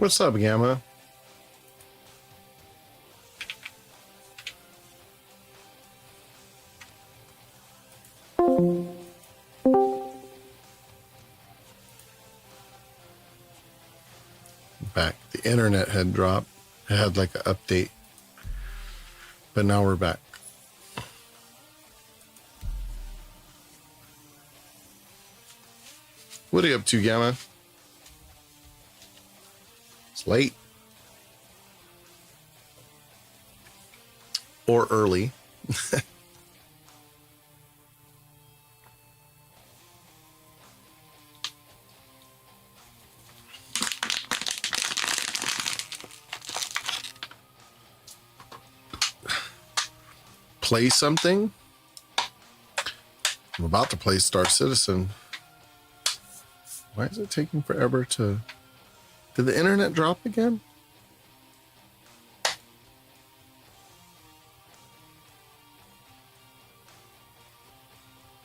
What's up, Gamma? Back. The internet had dropped. It had like an update. But now we're back. What are you up to, Gamma? It's late. Or early. Play something? I'm about to play Star Citizen. Why is it taking forever to... Did the internet drop again?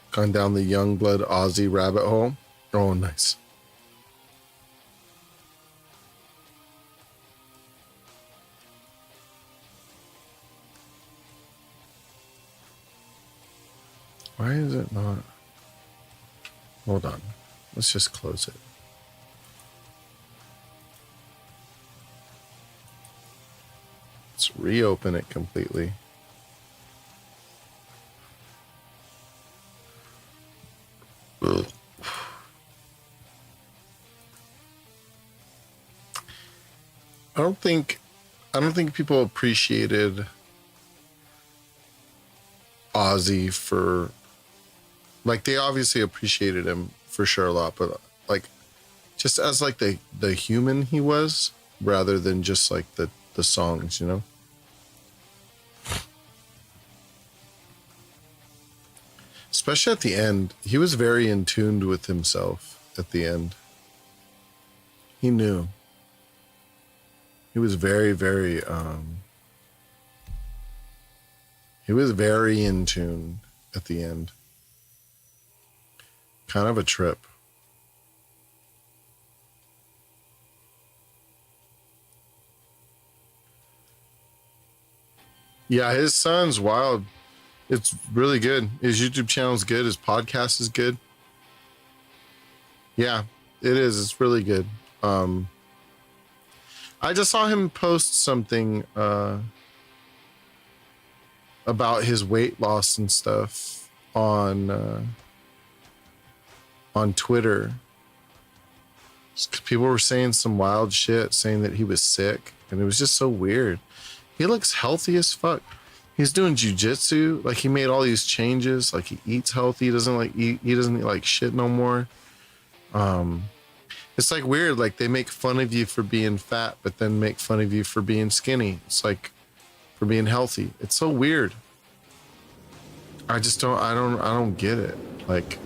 Gone down the Youngblood Aussie rabbit hole. Oh, nice. Why is it not? Hold on. Let's just close it. Let's reopen it completely. Ugh. I don't think people appreciated Ozzy for, like, they obviously appreciated him for sure a lot, but like just as like the human he was, rather than just like the songs, you know. Especially at the end, he was very in tune with himself at the end. He knew. He was very, very he was very in tune at the end. Kind of a trip. Yeah, his son's wild. It's really good. His YouTube channel is good. His podcast is good. Yeah, it is. It's really good. I just saw him post something about his weight loss and stuff on Twitter. People were saying some wild shit, saying that he was sick, and it was just so weird. He looks healthy as fuck. He's doing jujitsu. Like, he made all these changes. Like, he eats healthy. He doesn't like eat. He doesn't eat like shit no more. It's like weird. Like, they make fun of you for being fat, but then make fun of you for being skinny. It's like for being healthy. It's so weird. I don't get it. Like,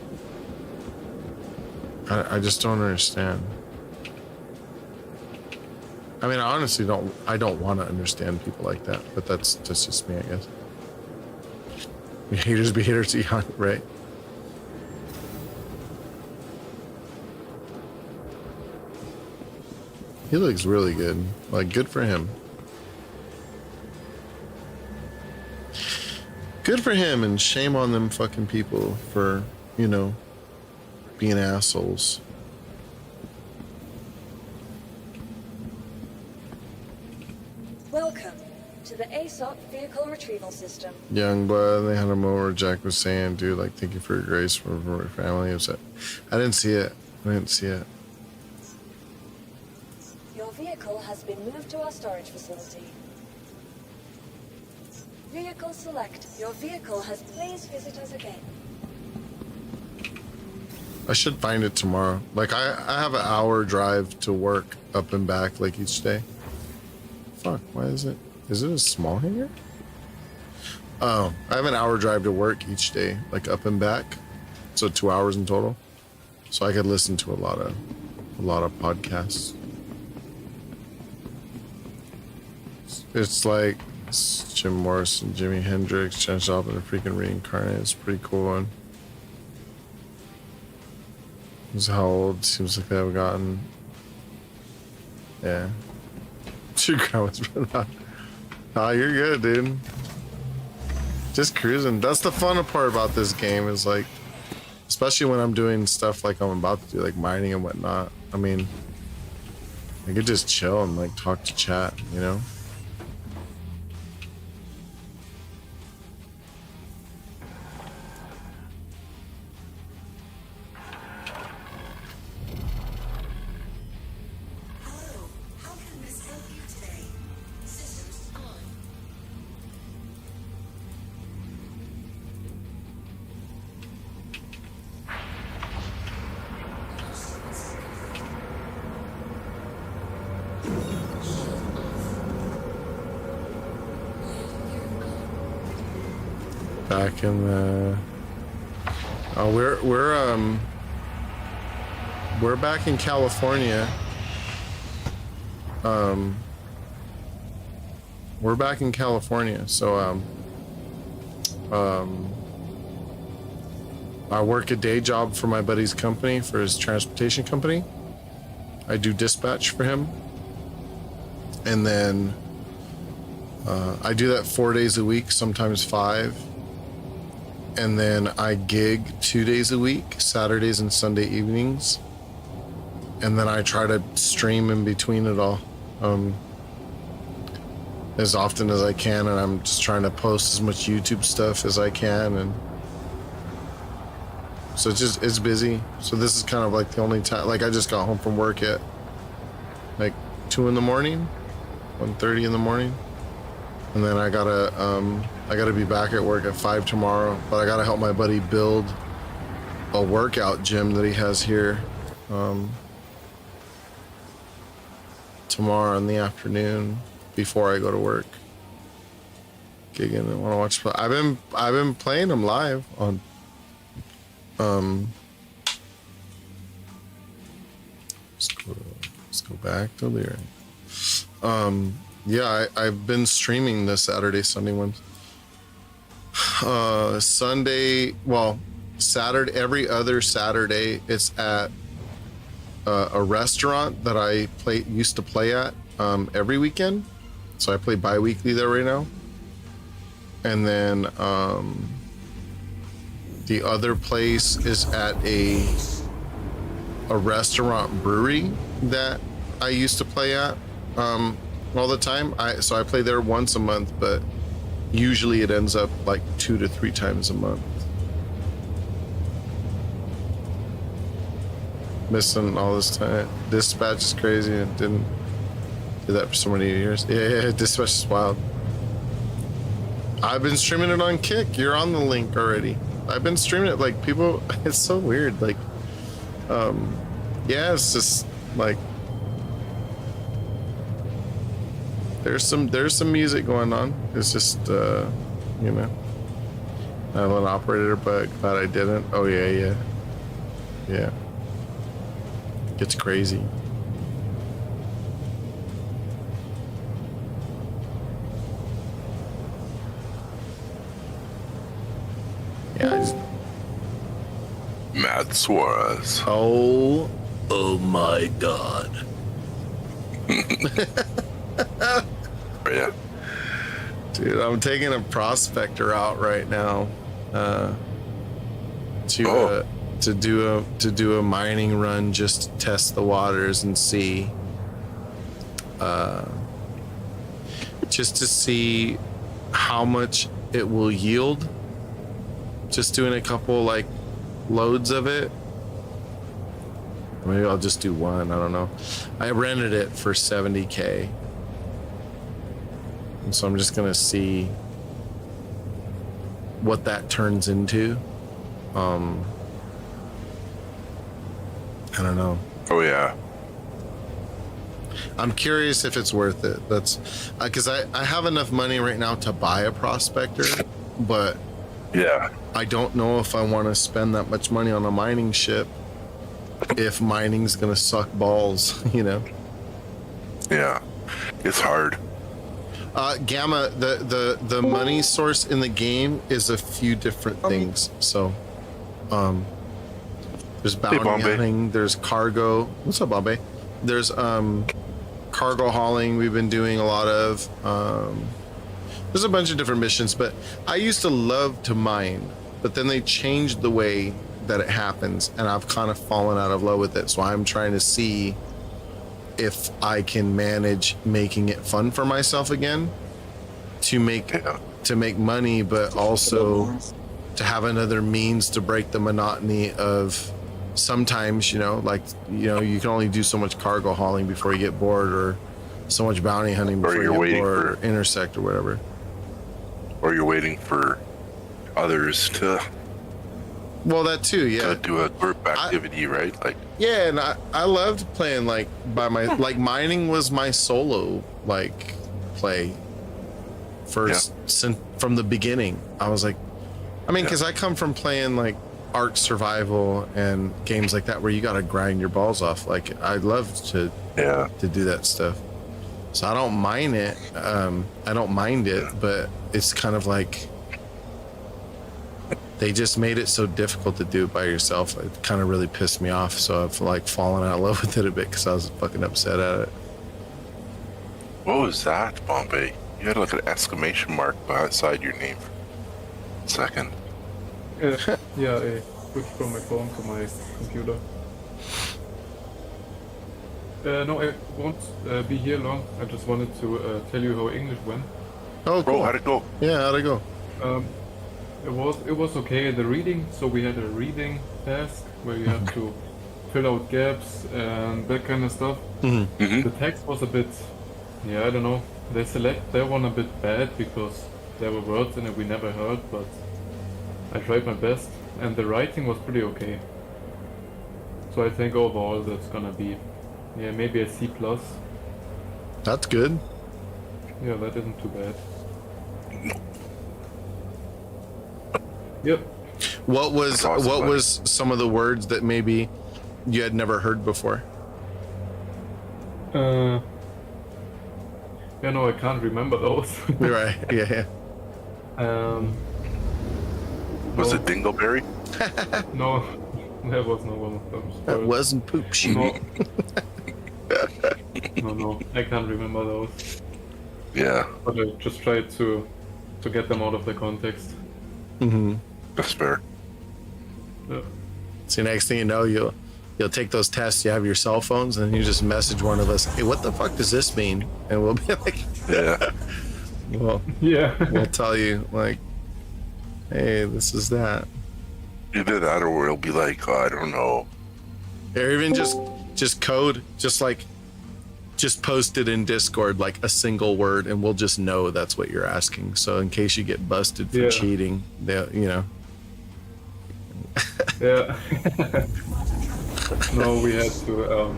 I just don't understand. I mean, I honestly don't want to understand people like that, but that's just me, I guess. Haters be haters, yeah, right? He looks really good. Like, good for him. Good for him, and shame on them fucking people for, you know, being assholes. Welcome to the ASOP Vehicle Retrieval System. Youngblood, they had a moment where Jack was saying, dude, like, thank you for your grace for your family. It was that. I didn't see it. Your vehicle has been moved to our storage facility. Vehicle select. Your vehicle has... Please visit us again. I should find it tomorrow. Like, I have an hour drive to work up and back, like, each day. Fuck, why is it a small hangar? Oh, I have an hour drive to work each day, like, up and back. So 2 hours in total. So I could listen to a lot of podcasts. It's like Jim Morrison, Jimi Hendrix, Janis Joplin, and freaking reincarnated. It's a pretty cool one. This is how old it seems like they have gotten. Yeah. Your grandma's been on. Oh, you're good, dude. Just cruising. That's the fun part about this game is like, especially when I'm doing stuff like I'm about to do, like mining and whatnot. I mean, I could just chill and like talk to chat, you know? Hello, how can Miss help you today? Systems on. Back in the we're back in California. We're back in California, so I work a day job for my buddy's company, for his transportation company. I do dispatch for him, and then I do that 4 days a week, sometimes 5. And then I gig 2 days a week, Saturdays and Sunday evenings. And then I try to stream in between it all as often as I can. And I'm just trying to post as much YouTube stuff as I can. And so it's busy. So this is kind of like the only time, like I just got home from work at like 2 in the morning, 1:30 in the morning. And then I gotta be back at work at 5 tomorrow, but I gotta help my buddy build a workout gym that he has here tomorrow in the afternoon before I go to work. Gigging and want to watch. I've been playing them live on let's go back to lyric. Yeah, I've been streaming the Saturday, Sunday ones. Sunday, well, Saturday, every other Saturday, it's at a restaurant that I used to play at every weekend. So I play bi-weekly there right now. And then the other place is at a restaurant brewery that I used to play at all the time. So I play there once a month, but usually it ends up like 2 to 3 times a month. Missing all this time. Dispatch is crazy. It didn't do that for so many years. Yeah, Dispatch is wild. I've been streaming it on Kick. You're on the link already. I've been streaming it like people. It's so weird. Like, yeah, it's just like there's some music going on. It's just you know, I have an operator, but glad I didn't. Oh yeah. Gets crazy. Yeah. Matt Suarez. Oh my God. Yeah. Dude, I'm taking a prospector out right now to do a mining run, just to test the waters and see just to see how much it will yield. Just doing a couple like loads of it. Maybe I'll just do one. I don't know. I rented it for $70K. And so I'm just gonna see what that turns into. I don't know. Oh yeah. I'm curious if it's worth it. That's because I have enough money right now to buy a prospector, but Yeah. I don't know if I want to spend that much money on a mining ship if mining's gonna suck balls, you know. Yeah. It's hard. Gamma, the money source in the game is a few different things. So, there's bounty Bombay. hunting, there's cargo. What's up, Bombay? There's cargo hauling we've been doing a lot of. There's a bunch of different missions, but I used to love to mine, but then they changed the way that it happens, and I've kind of fallen out of love with it. So I'm trying to see if I can manage making it fun for myself again, to make money, but also to have another means to break the monotony of sometimes, you know, like, you know, you can only do so much cargo hauling before you get bored, or so much bounty hunting before you get bored, or intersect or whatever. Or you're waiting for others to That too, yeah. to do a group activity, right? Like, Yeah, and I loved playing like by my like mining was my solo like play first from the beginning. I was like, I mean, because I come from playing like Ark Survival and games like that where you got to grind your balls off. Like I love to do that stuff. So I don't mind it. I don't mind it, but it's kind of like they just made it so difficult to do it by yourself. It kind of really pissed me off. So I've like fallen out of love with it a bit because I was fucking upset at it. what was that, Bombay? You had like an exclamation mark beside your name for a second. Yeah, I switched from my phone to my computer. No, I won't be here long. I just wanted to tell you how English went. Oh, Bro, cool. how'd it go? Yeah, how'd it go? It was okay. The reading, so we had a reading task where you have to fill out gaps and that kind of stuff. The text was a bit, I don't know. They select that one a bit bad because there were words in it we never heard, but I tried my best, and the writing was pretty okay. So I think overall that's gonna be, maybe a C+. That's good. Yeah, that isn't too bad. Yep. What was That's awesome, what buddy. was some of the words that maybe you had never heard before? No, I can't remember those. Right. Yeah. Was it Dingleberry? No, there was no one of them. That Sorry. wasn't poop sheet. No, I can't remember those. Yeah, But I just tried to get them out of the context. that's fair. Yeah. So next thing you know, you'll take those tests. You have your cell phones, and you just message one of us. Hey, what the fuck does this mean? And we'll be like, Yeah. well, Yeah. we'll tell you like, hey, this is that. Either that or we'll be like, oh, I don't know. Or even just code, just post it in Discord like a single word, and we'll just know that's what you're asking. So in case you get busted for cheating, you know. Yeah. No, we had to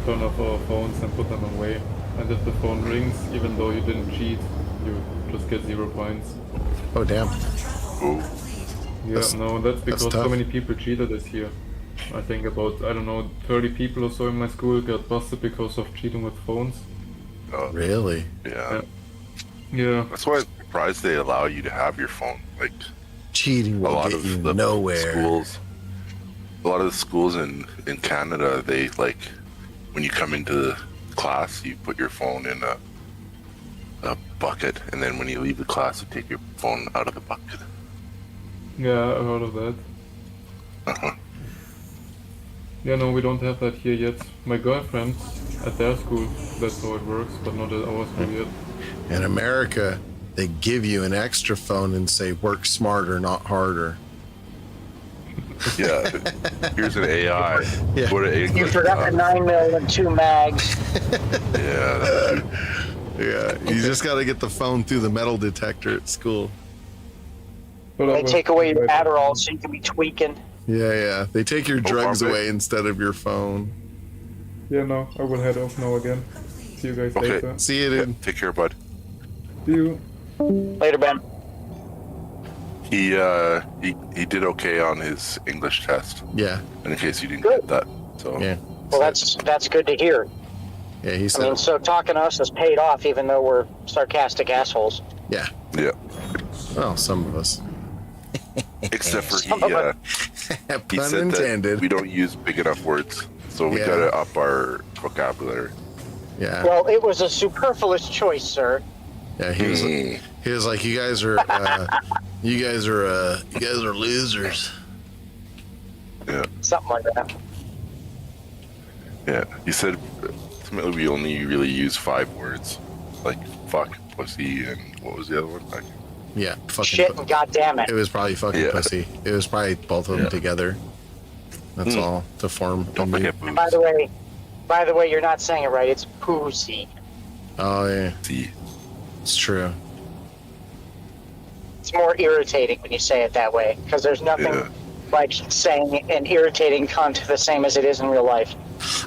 turn off our phones and put them away. And if the phone rings, even though you didn't cheat, you just get 0 points. Oh damn. Ooh. Yeah, that's because so tough. many people cheated this year. I think about, 30 people or so in my school got busted because of cheating with phones. Really? Yeah. Yeah. That's why I'm surprised they allow you to have your phone. Like, Cheating a will lot get of you the nowhere. schools, a lot of the schools in Canada, they like when you come into the class, you put your phone in a bucket, and then when you leave the class, you take your phone out of the bucket. Yeah, I heard of that. Yeah, no, we don't have that here yet. My girlfriend, at their school, that's how it works, but not at our school yet. In America, they give you an extra phone and say, work smarter, not harder. Yeah, here's an AI. Yeah. What an English. You forgot the 9mm and 2 mags. Yeah, Yeah, you just got to get the phone through the metal detector at school. But I They was- take away your Adderall so you can be tweaking. Yeah. They take your drugs Bombay. away instead of your phone. Yeah, no, I will head off now again. See you guys Okay. later. See you, dude. take care, bud. See you. Later, Ben. He did okay on his English test. Yeah, In case you didn't Good. get that, so yeah. Well, that's good to hear. Yeah, he I said, mean, so talking to us has paid off, even though we're sarcastic assholes. yeah. yeah. Well, some of us. Except for Some of it. he Pun said intended. that we don't use big enough words, so we Yeah. gotta up our vocabulary. Yeah. Well, it was a superfluous choice, sir. Yeah, he was like, you guys are losers. Yeah. Something like that. Yeah. He said ultimately we only really use 5 words. Like fuck, pussy, and what was the other one? Yeah, fucking Shit and goddamn It it. was probably fucking Yeah. pussy. It was probably both of them together. That's all to form. Don't a new- forget boobs. By the way, you're not saying it right. It's pussy. Oh yeah, See. it's true. It's more irritating when you say it that way because there's nothing Yeah. like saying an irritating cunt the same as it is in real life.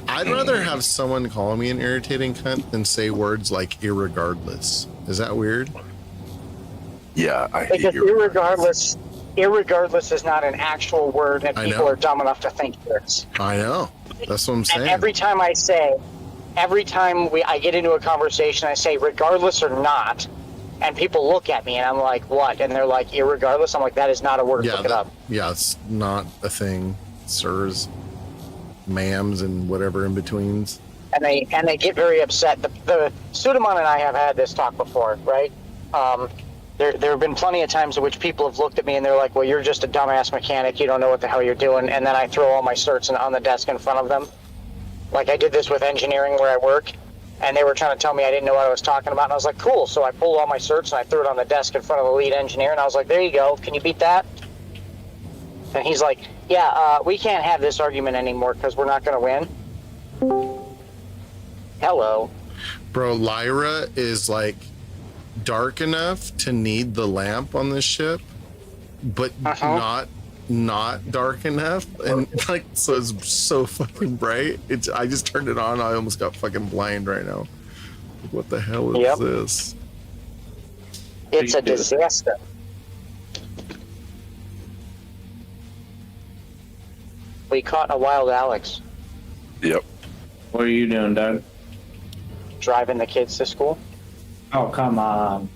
I'd rather have someone call me an irritating cunt than say words like irregardless. Is that weird? Yeah, I hate Because your irregardless is not an actual word, and I people know. are dumb enough to think it is. I know. That's what I'm saying. And every time I get into a conversation, I say regardless or not, and people look at me and I'm like, what? And they're like, irregardless. I'm like, that is not a word. Look it up. Yeah, it's not a thing. Sirs, ma'ams, and whatever in betweens. And they get very upset. The Sudamon and I have had this talk before, right? There have been plenty of times in which people have looked at me and they're like, well, you're just a dumbass mechanic. You don't know what the hell you're doing. And then I throw all my certs on the desk in front of them. Like I did this with engineering where I work. And they were trying to tell me I didn't know what I was talking about. And I was like, cool. So I pulled all my certs and I threw it on the desk in front of the lead engineer. And I was like, there you go. Can you beat that? And he's like, yeah, we can't have this argument anymore because we're not going to win. Hello. Bro, Lyra is like dark enough to need the lamp on this ship, but not dark enough, and like so it's so fucking bright. I just turned it on. I almost got fucking blind right now. Like, what the hell is this? It's a disaster. We caught a wild Alex Yep. What are you doing, Doug? driving the kids to school. Oh, come on.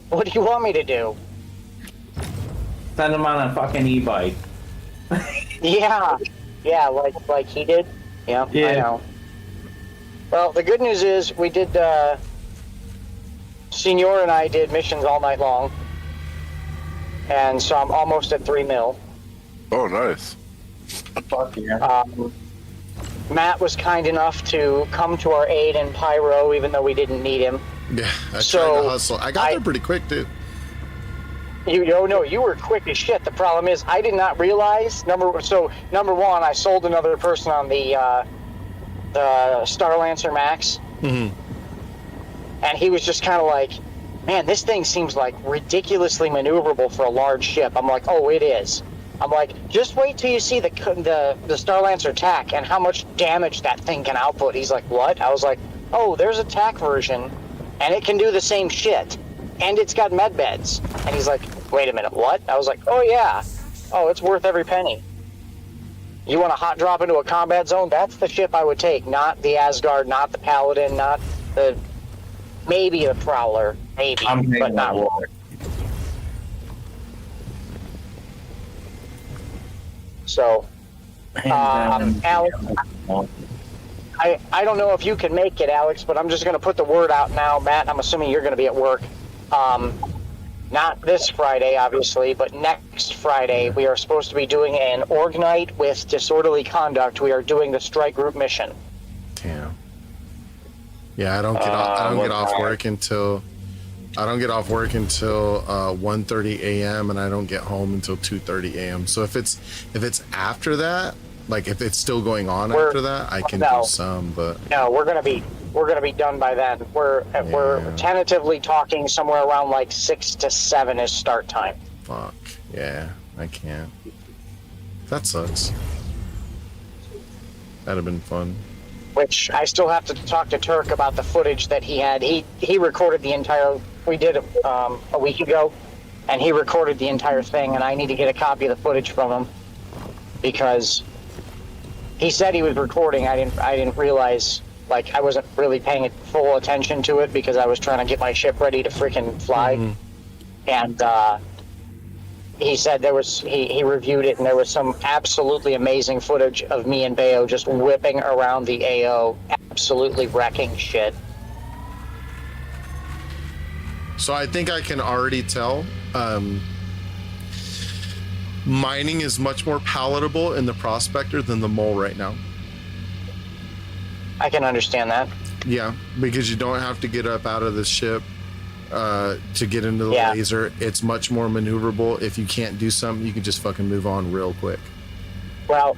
What do you want me to do? Send him on a fucking e-bike. Yeah, like he did. Yeah, I Yeah. know. Well, the good news is we did. Senor and I did missions all night long, and so I'm almost at 3 mil. Oh, nice. Fuck yeah. Matt was kind enough to come to our aid in Pyro, even though we didn't need him. Yeah, I So, tried to hustle. I got there pretty quick, dude. You were quick as shit. The problem is I did not realize number one, I sold another person on the Star Lancer Max, and he was just kind of like, man, this thing seems like ridiculously maneuverable for a large ship. I'm like, oh, it is. I'm like, just wait till you see the Star Lancer TAC and how much damage that thing can output. He's like, what? I was like, oh, there's a TAC version, and it can do the same shit, and it's got med beds. And he's like, wait a minute, what? I was like, oh yeah, oh, it's worth every penny. You want to hot drop into a combat zone? That's the ship I would take, not the Asgard, not the Paladin, not the maybe the Prowler, maybe, I'm but taking not that war. So, Alex, I don't know if you can make it, Alex, but I'm just going to put the word out now. Matt, I'm assuming you're going to be at work. Not this Friday, obviously, but next Friday, we are supposed to be doing an org night with disorderly conduct. We are doing the strike group mission. Damn. Yeah, I don't get off work until 1:30 a.m. and I don't get home until 2:30 a.m. So if it's after that, like if it's still going on after that, I can do some. But No, we're gonna be done by then. We're tentatively talking somewhere around like 6 to 7 is start time. fuck, yeah, I can't. That sucks. That'd have been fun. Which I still have to talk to Turk about the footage that he had. He recorded the entire. We did a week ago, and he recorded the entire thing. And I need to get a copy of the footage from him because he said he was recording. I didn't realize. Like I wasn't really paying full attention to it because I was trying to get my ship ready to freaking fly. And he said he reviewed it and there was some absolutely amazing footage of me and Bayo just whipping around the AO absolutely wrecking shit. So I think I can already tell. Mining is much more palatable in the Prospector than the Mole right now. I can understand that. Yeah, because you don't have to get up out of the ship to get into the Yeah. laser. It's much more maneuverable. If you can't do something, you can just fucking move on real quick. Well,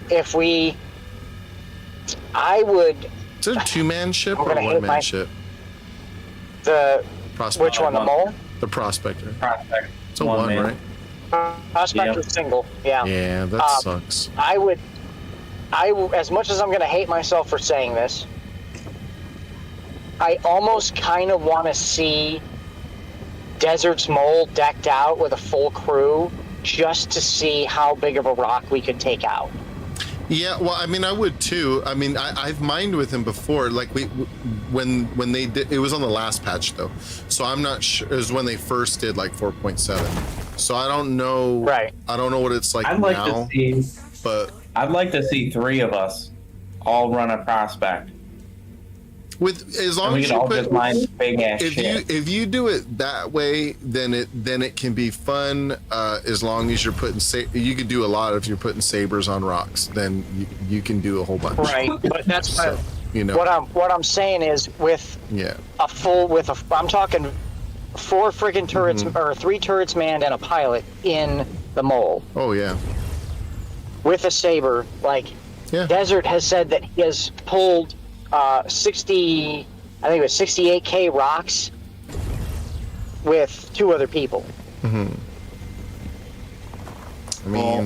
I would, Is it a two-man ship I'm or a gonna hit one-man my- ship? Prospector. which one, the Mole? The Prospector. Prospect. It's a one, man. right? Prospector Yeah. single, yeah. Yeah, that sucks. As much as I'm going to hate myself for saying this, I almost kind of want to see Desert's Mole decked out with a full crew just to see how big of a rock we could take out. Yeah, well, I mean, I would too. I mean, I've mined with him before. Like when they did, it was on the last patch though, so I'm not sure. It was when they first did like 4.7. So I don't know. Right. I don't know what it's like I'd like now, to see. but I'd like to see 3 of us all run a prospect, with as and long we as can you all put, just mine big ass if shit. you do it that way, then it can be fun. As long as you're putting you could do a lot if you're putting sabers on rocks. Then you can do a whole bunch. Right, but that's So, you know. what I'm saying is with Yeah. I'm talking 4 friggin' turrets or 3 turrets manned and a pilot in the Mole Oh yeah. with a saber. Like Yeah. Desert has said that he has pulled 60, I think it was 68K rocks with 2 other people. I mean. Well,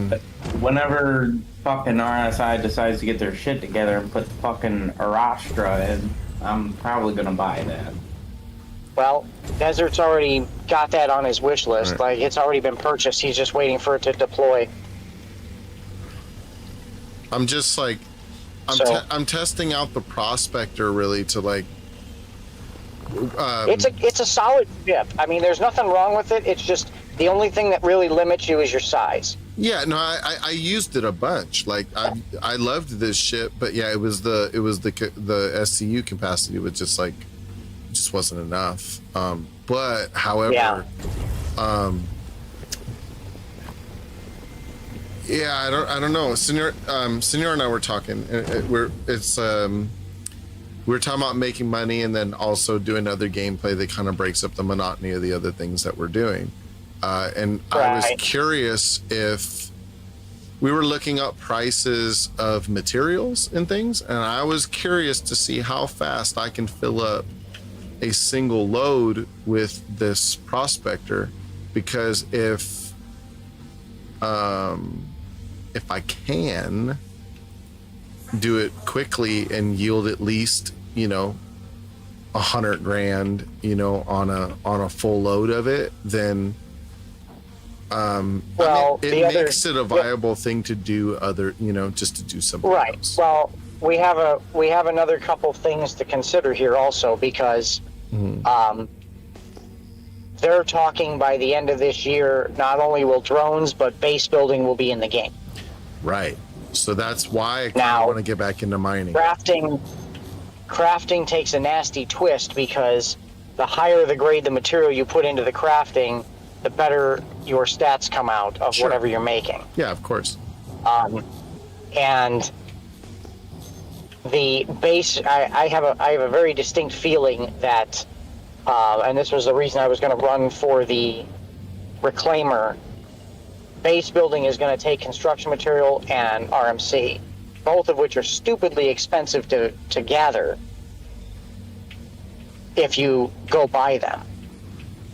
whenever fucking RSI decides to get their shit together and put the fucking Arastra in, I'm probably gonna buy that. Well, Desert's already got that on his wish list. Right. Like it's already been purchased. He's just waiting for it to deploy. I'm just like, I'm testing out the Prospector really to like. It's a solid ship. I mean, there's nothing wrong with it. It's just the only thing that really limits you is your size. Yeah, no, I used it a bunch. Like I loved this ship, but yeah, it was the SCU capacity was just like just wasn't enough. But however, Yeah. Yeah, I don't know. Senor and I were talking. We were talking about making money and then also doing other gameplay that kind of breaks up the monotony of the other things that we're doing. And I was Right. curious if we were looking up prices of materials and things, and I was curious to see how fast I can fill up a single load with this Prospector, because if I can do it quickly and yield at least, $100 grand, on a full load of it, then Well, it makes it a viable thing to do just to do something Right. else. Well, we have another couple things to consider here also, because they're talking by the end of this year, not only will drones, but base building will be in the game. Right. So that's why I kind of Now- want to get back into mining. Crafting takes a nasty twist, because the higher the grade the material you put into the crafting, the better your stats come out of Sure. whatever you're making. Yeah, of course. And the base, I have a very distinct feeling that, and this was the reason I was going to run for the Reclaimer. Base building is going to take construction material and RMC, both of which are stupidly expensive to gather if you go buy them.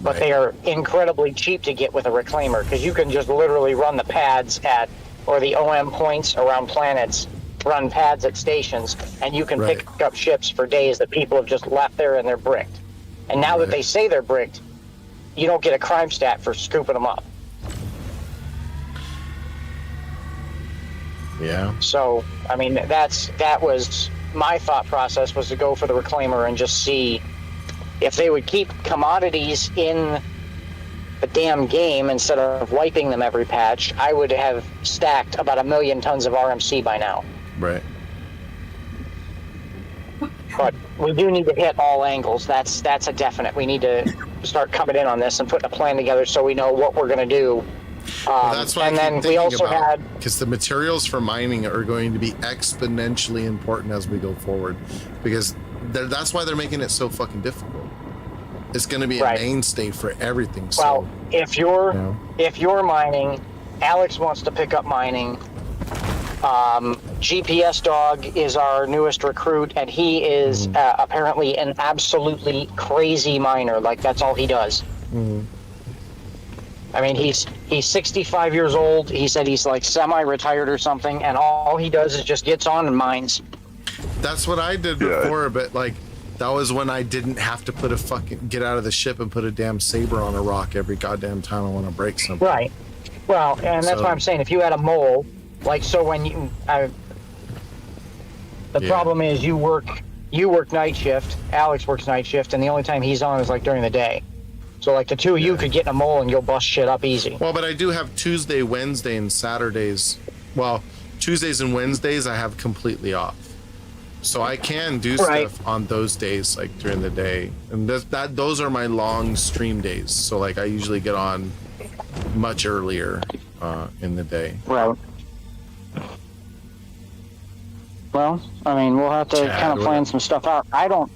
But Right. they are incredibly cheap to get with a Reclaimer, because you can just literally run the pads or the OM points around planets, run pads at stations, and you can Right. pick up ships for days that people have just left there and they're bricked. And now that Right. they say they're bricked, you don't get a crime stat for scooping them up. Yeah. So, I mean, that was my thought process, was to go for the Reclaimer and just see if they would keep commodities in the damn game instead of wiping them every patch. I would have stacked about 1 million tons of RMC by now. Right. But we do need to hit all angles. That's a definite. We need to start coming in on this and putting a plan together so we know what we're going to do. That's what and I then keep we thinking also about, had because the materials for mining are going to be exponentially important as we go forward, because that's why they're making it so fucking difficult. It's going to be a Right. mainstay for everything. well, So if you're Yeah. if you're mining, Alex wants to pick up mining. GPS Dog is our newest recruit, and he is apparently an absolutely crazy miner. Like, that's all he does. I mean, he's 65 years old. He said he's like semi-retired or something, and all he does is just gets on and mines. that's what I did Yeah. before, but like that was when I didn't have to put a fucking get out of the ship and put a damn saber on a rock every goddamn time I want to break something. Right. Well, and that's So- why I'm saying if you had a mole, like, so when you, the Yeah. problem is you work night shift. Alex works night shift, and the only time he's on is like during the day. So like the two of you could get in a mole and you'll bust shit up easy. Well, but I do have Tuesday, Wednesday, and Saturdays. Well, Tuesdays and Wednesdays I have completely off, so I can do Right. stuff on those days, like during the day, and those are my long stream days. So like I usually get on much earlier in the day. Right. Well, I mean, we'll have to Chad, kind of what- plan some stuff out. I don't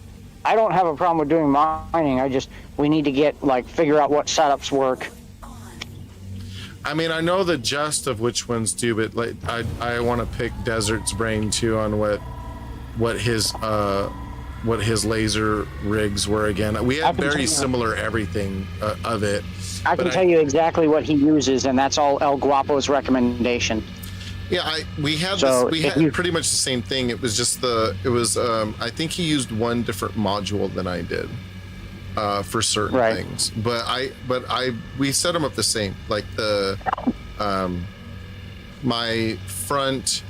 have a problem with doing mining. We need to figure out what setups work. I mean, I know the gist of which ones do, but like I want to pick Desert's brain too on what his laser rigs were again. We I had can tell very you- similar everything of it. I can but tell you exactly what he uses, and that's all El Guapo's recommendation. Yeah, we had So we if had you- pretty much the same thing. It was just I think he used one different module than I did for certain Right. things. But we set them up the same. Like the my front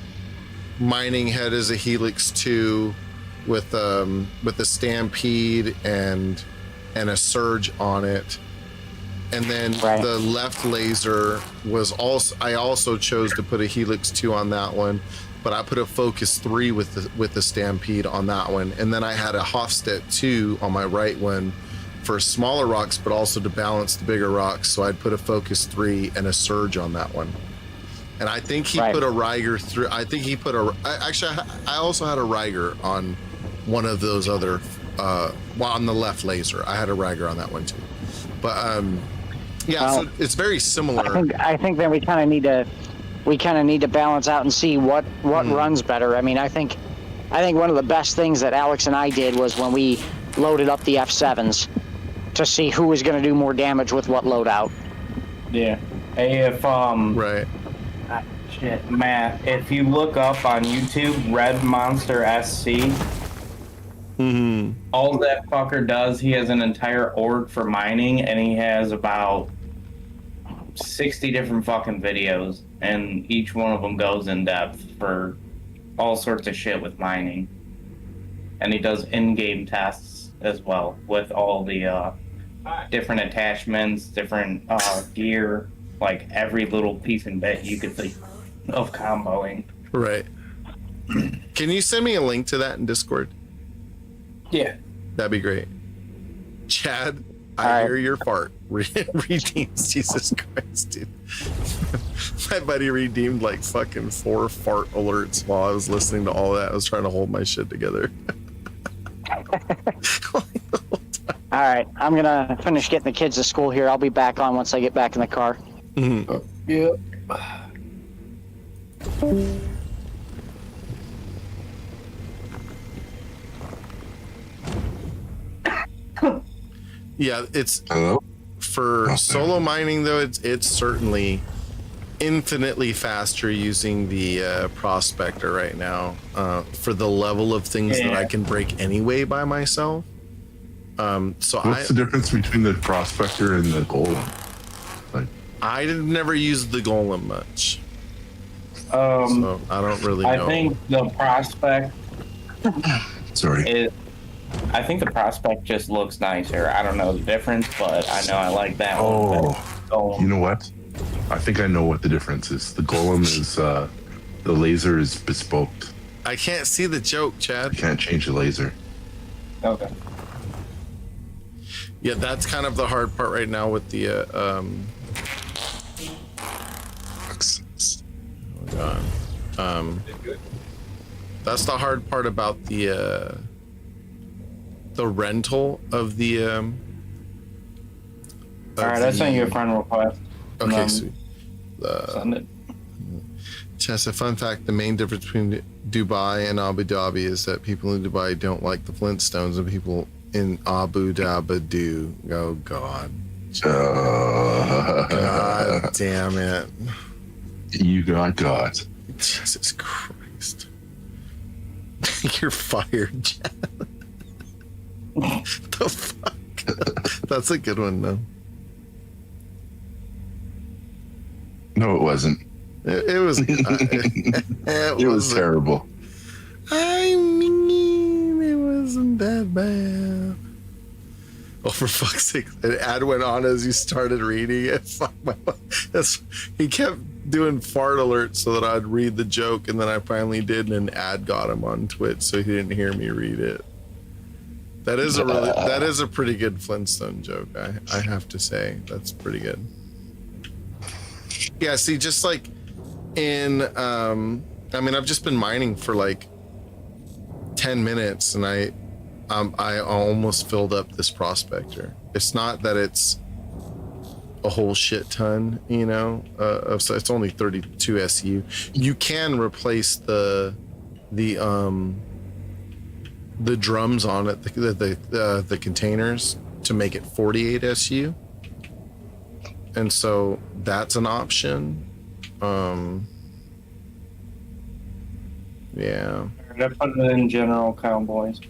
mining head is a Helix 2 with a Stampede and a Surge on it. And then Right. the left laser was I also chose to put a Helix 2 on that one, but I put a Focus 3 with the Stampede on that one. And then I had a Hofstedt 2 on my right one for smaller rocks, but also to balance the bigger rocks. So I'd put a Focus 3 and a Surge on that one. And I think he Right. put a Riger through. I think he put I also had a Riger on one of those other, on the left laser. I had a Riger on that one too. But yeah, Well, so it's very similar. I think that we kind of need to balance out and see what runs better. I mean, I think one of the best things that Alex and I did was when we loaded up the F7s to see who was going to do more damage with what loadout. Yeah. Hey, if Right. shit, Matt, if you look up on YouTube, Red Monster SC, all that fucker does, he has an entire org for mining, and he has about 60 different fucking videos, and each one of them goes in depth for all sorts of shit with mining. And he does in-game tests as well with all the different attachments, different gear, like every little piece and bit you could think of comboing. Right. Can you send me a link to that in Discord? Yeah. That'd be great. Chad, I All right. hear your fart. Redeems Jesus Christ, dude. My buddy redeemed like fucking 4 fart alerts while I was listening to all that. I was trying to hold my shit together. All right, I'm gonna finish getting the kids to school here. I'll be back on once I get back in the car. Yeah. Yeah, it's Hello? for solo mining though. It's certainly infinitely faster using the prospector right now for the level of things that Yeah. I can break anyway by myself. So What's the difference between the prospector and the golem? Like, I never used the golem much, Um, so I don't really I know. think the prospect sorry. is. I think the prospect just looks nicer. I don't know the difference, but I know I like that one. Oh, you know what? I think I know what the difference is. The golem is the laser is bespoke. I can't see the joke, Chad. You can't change the laser. Okay. Yeah, that's kind of the hard part right now with the hold on. That's the hard part about the rental of the All right, I sent you a friend request. Okay, sweet. Send it. Just a fun fact, the main difference between Dubai and Abu Dhabi is that people in Dubai don't like the Flintstones and people in Abu Dhabi do. Oh, God. God damn it. You got God. Jesus Christ. You're fired, Chad. The fuck? That's a good one, though. No, it wasn't. It was. It was terrible. I mean, it wasn't that bad. Oh, for fuck's sake! An ad went on as you started reading it. Fuck my. He kept doing fart alerts so that I'd read the joke, and then I finally did, and an ad got him on Twitch, so he didn't hear me read it. That is a pretty good Flintstone joke. I have to say that's pretty good. Yeah. See, just like in, I mean, I've just been mining for like 10 minutes, and I almost filled up this prospector. It's not that it's a whole shit ton, you know, so it's only 32 SU. You can replace the drums on it, the containers, to make it 48 SU, and so that's an option. Yeah. I put it in general cowboys.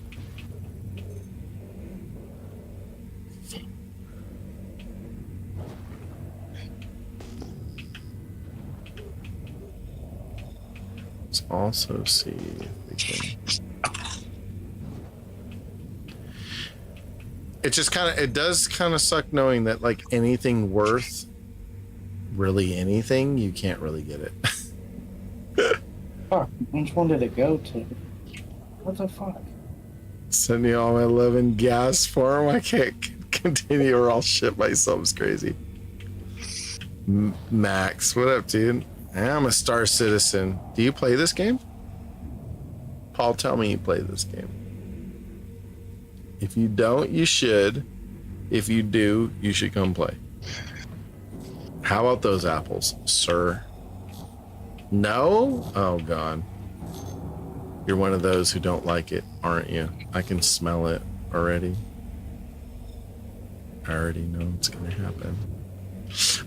Let's also see if we can. It does kind of suck knowing that like anything worth really anything, you can't really get it. Fuck, which one did it go to? What the fuck? Sending all my love and gas for him. I can't continue or I'll shit myself. It's crazy. Max, what up, dude? I'm a Star Citizen. Do you play this game? Paul, tell me you play this game. If you don't, you should. If you do, you should come play. How about those apples, sir? No? Oh, God. You're one of those who don't like it, aren't you? I can smell it already. I already know it's going to happen.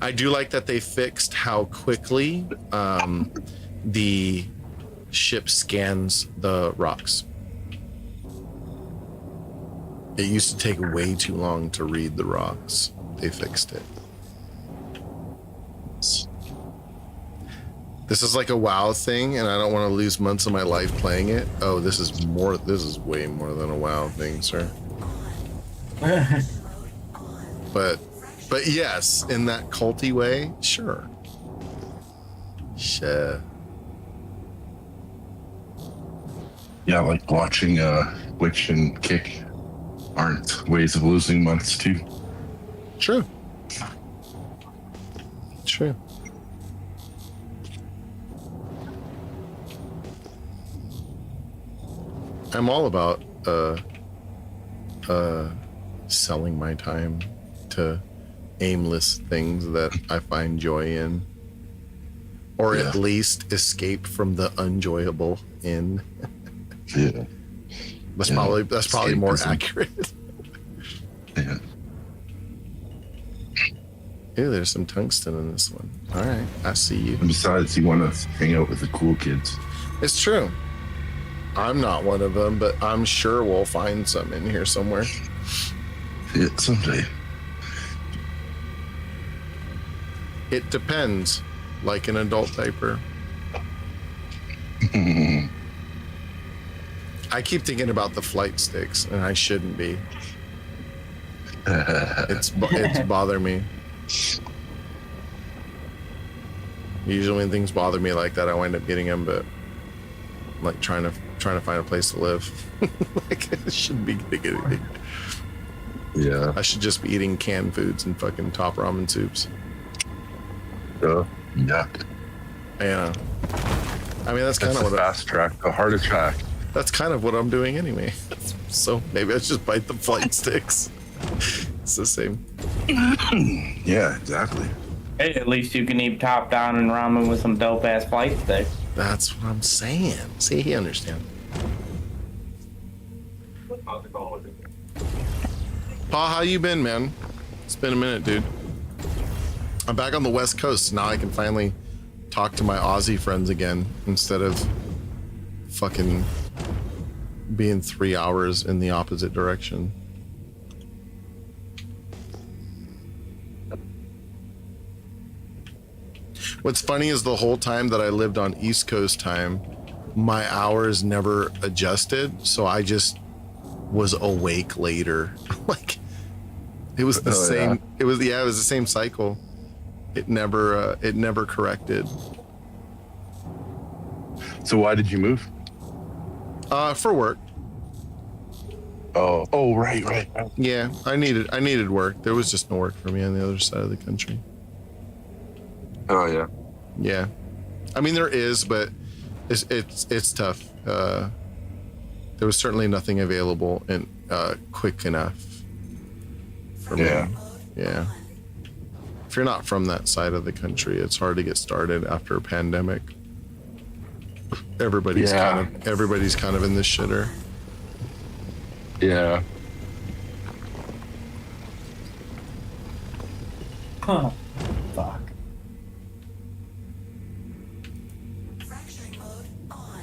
I do like that they fixed how quickly the ship scans the rocks. It used to take way too long to read the rocks. They fixed it. This is like a WoW thing, and I don't want to lose months of my life playing it. Oh, this is more. This is way more than a WoW thing, sir. But yes, in that culty way, sure. Sure. Yeah, like watching Witch and Kick aren't ways of losing months too. True. True. I'm all about selling my time to aimless things that I find joy in, or at least escape from the unjoyable in. Yeah. That's probably more accurate. Yeah. Ew, there's some tungsten in this one. All right, I see you. And besides, you want to hang out with the cool kids. It's true. I'm not one of them, but I'm sure we'll find some in here somewhere. Yeah, someday. It depends, like an adult diaper. I keep thinking about the flight sticks, and I shouldn't be. It's bother me. Usually when things bother me like that, I wind up getting them, but I'm like trying to trying to find a place to live. Like, I shouldn't be getting anything. Yeah. I should just be eating canned foods and fucking top ramen soups. Yeah. Yeah. I mean, that's kind That's of the what fast track, the hard track. that's kind of what I'm doing anyway. So maybe I should just bite the flight sticks. It's the same. Yeah, exactly. Hey, at least you can eat top down and ramen with some dope ass flight sticks. That's what I'm saying. See, he understands. Pa, how you been, man? It's been a minute, dude. I'm back on the West Coast. Now I can finally talk to my Aussie friends again instead of fucking being 3 hours in the opposite direction. What's funny is the whole time that I lived on East Coast time, my hours never adjusted, so I just was awake later. Like, it was the same. Yeah. It was the same cycle. It never corrected. So why did you move? For work. Oh, right. Yeah, I needed work. There was just no work for me on the other side of the country. Oh, yeah. Yeah, I mean there is, but it's tough. There was certainly nothing available and quick enough for me. Yeah. If you're not from that side of the country, it's hard to get started after a pandemic. Everybody's kind of in this shitter. Yeah. Huh. Fuck. Fracturing mode on.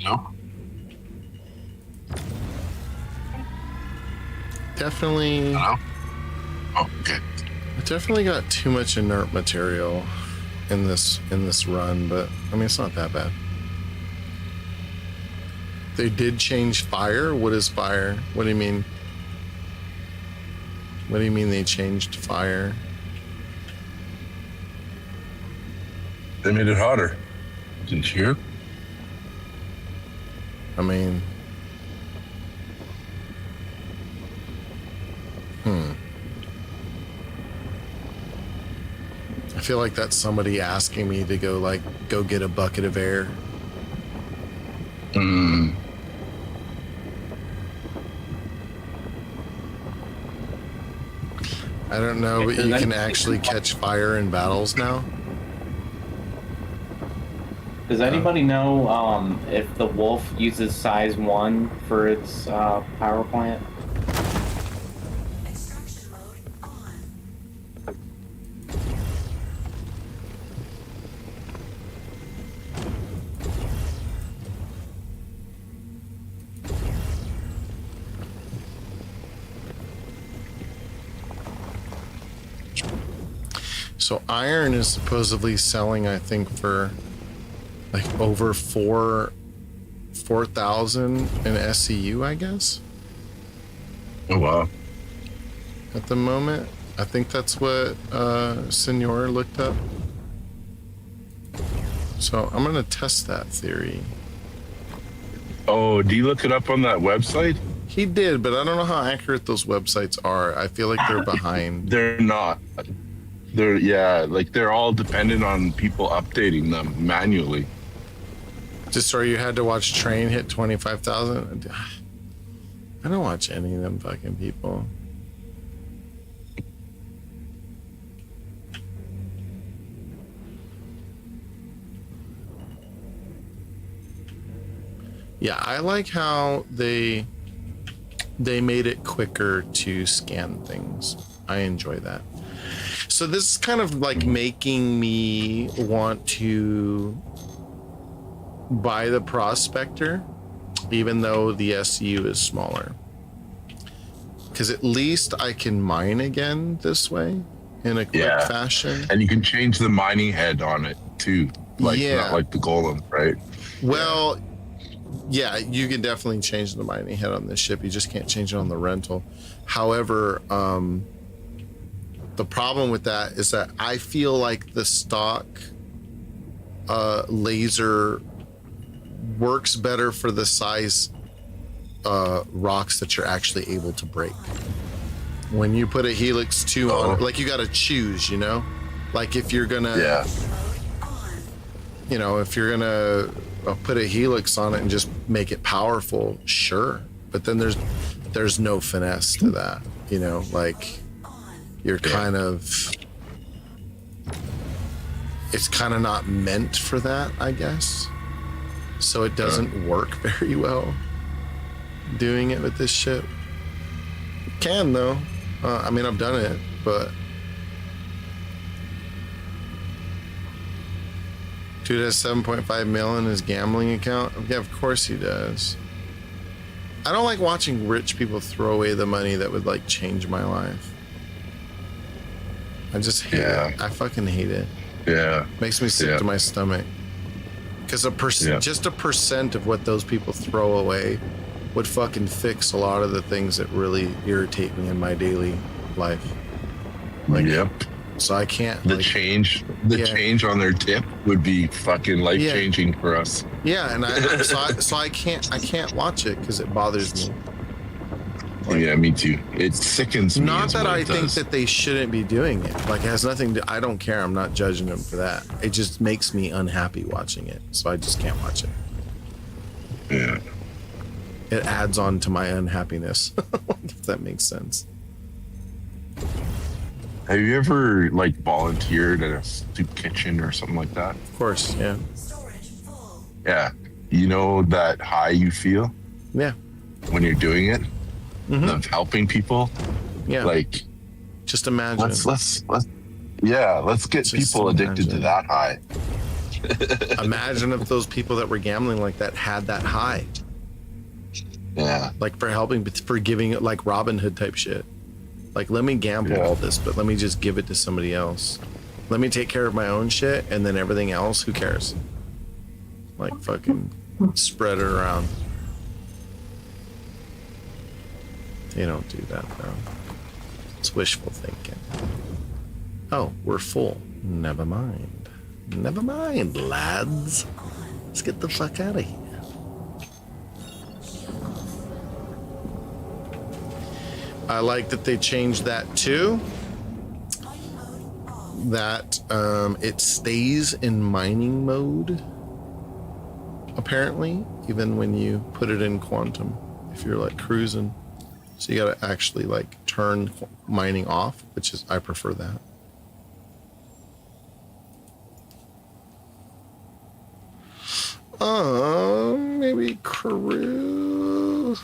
No. Definitely. Hello? Oh, okay. I definitely got too much inert material in this run, but I mean it's not that bad. They did change fire. What is fire? What do you mean? What do you mean they changed fire? They made it hotter. Didn't you hear? I mean, I feel like that's somebody asking me to go get a bucket of air. I don't know, but you can actually catch fire in battles now. Does anybody know if the Wolf uses size 1 for its power plant? Extraction mode on. So iron is supposedly selling, I think, for like over 4,000 in SCU, I guess, Oh, wow. at the moment. I think that's what Senor looked up. So I'm gonna test that theory. Oh, do you look it up on that website? He did, but I don't know how accurate those websites are. I feel like they're behind. They're not. They're all dependent on people updating them manually. Just so you had to watch Train hit 25,000. I don't watch any of them fucking people. Yeah, I like how they made it quicker to scan things. I enjoy that. So this is kind of like making me want to buy the Prospector, even though the SU is smaller. Because at least I can mine again this way in a quick fashion. And you can change the mining head on it too. Like not like the golem, right? Well, yeah, you can definitely change the mining head on this ship. You just can't change it on the rental. However, the the problem with that is that I feel like the stock laser works better for the size rocks that you're actually able to break. When you put a Helix 2 on it, like you got to choose, you know? Like if you're gonna, you know, if you're gonna put a Helix on it and just make it powerful, sure. But then there's no finesse to that, you know? Like you're kind of, it's kind of not meant for that, I guess. So it doesn't work very well doing it with this ship. It can though. I mean, I've done it, but dude has 7.5 mil in his gambling account. Yeah, of course he does. I don't like watching rich people throw away the money that would like change my life. I just hate it. I fucking hate it. Yeah. Makes me sick to my stomach. Because just a percent of what those people throw away would fucking fix a lot of the things that really irritate me in my daily life. Like, so I can't. The change on their tip would be fucking life changing for us. Yeah, and I can't watch it because it bothers me. Like, yeah, me too. It sickens me. Not that I think that they shouldn't be doing it. Like, it has nothing to. I don't care. I'm not judging them for that. It just makes me unhappy watching it, so I just can't watch it. Yeah. It adds on to my unhappiness, if that makes sense. Have you ever like volunteered at a soup kitchen or something like that? Of course, yeah. Yeah. You know that high you feel? Yeah. When you're doing it? Of helping people? Yeah. Like, just imagine. Let's get Just people addicted to that high. Imagine if those people that were gambling like that had that high. Yeah. Like for giving it, like Robin Hood type shit. Like, let me gamble all this, but let me just give it to somebody else. Let me take care of my own shit, and then everything else, who cares? Like, fucking spread it around. They don't do that, though. It's wishful thinking. Oh, we're full. Never mind. Never mind, lads. Let's get the fuck out of here. I like that they changed that too. That it stays in mining mode, apparently, even when you put it in quantum, if you're like cruising. So you gotta actually like turn mining off, which is, I prefer that. Maybe crew.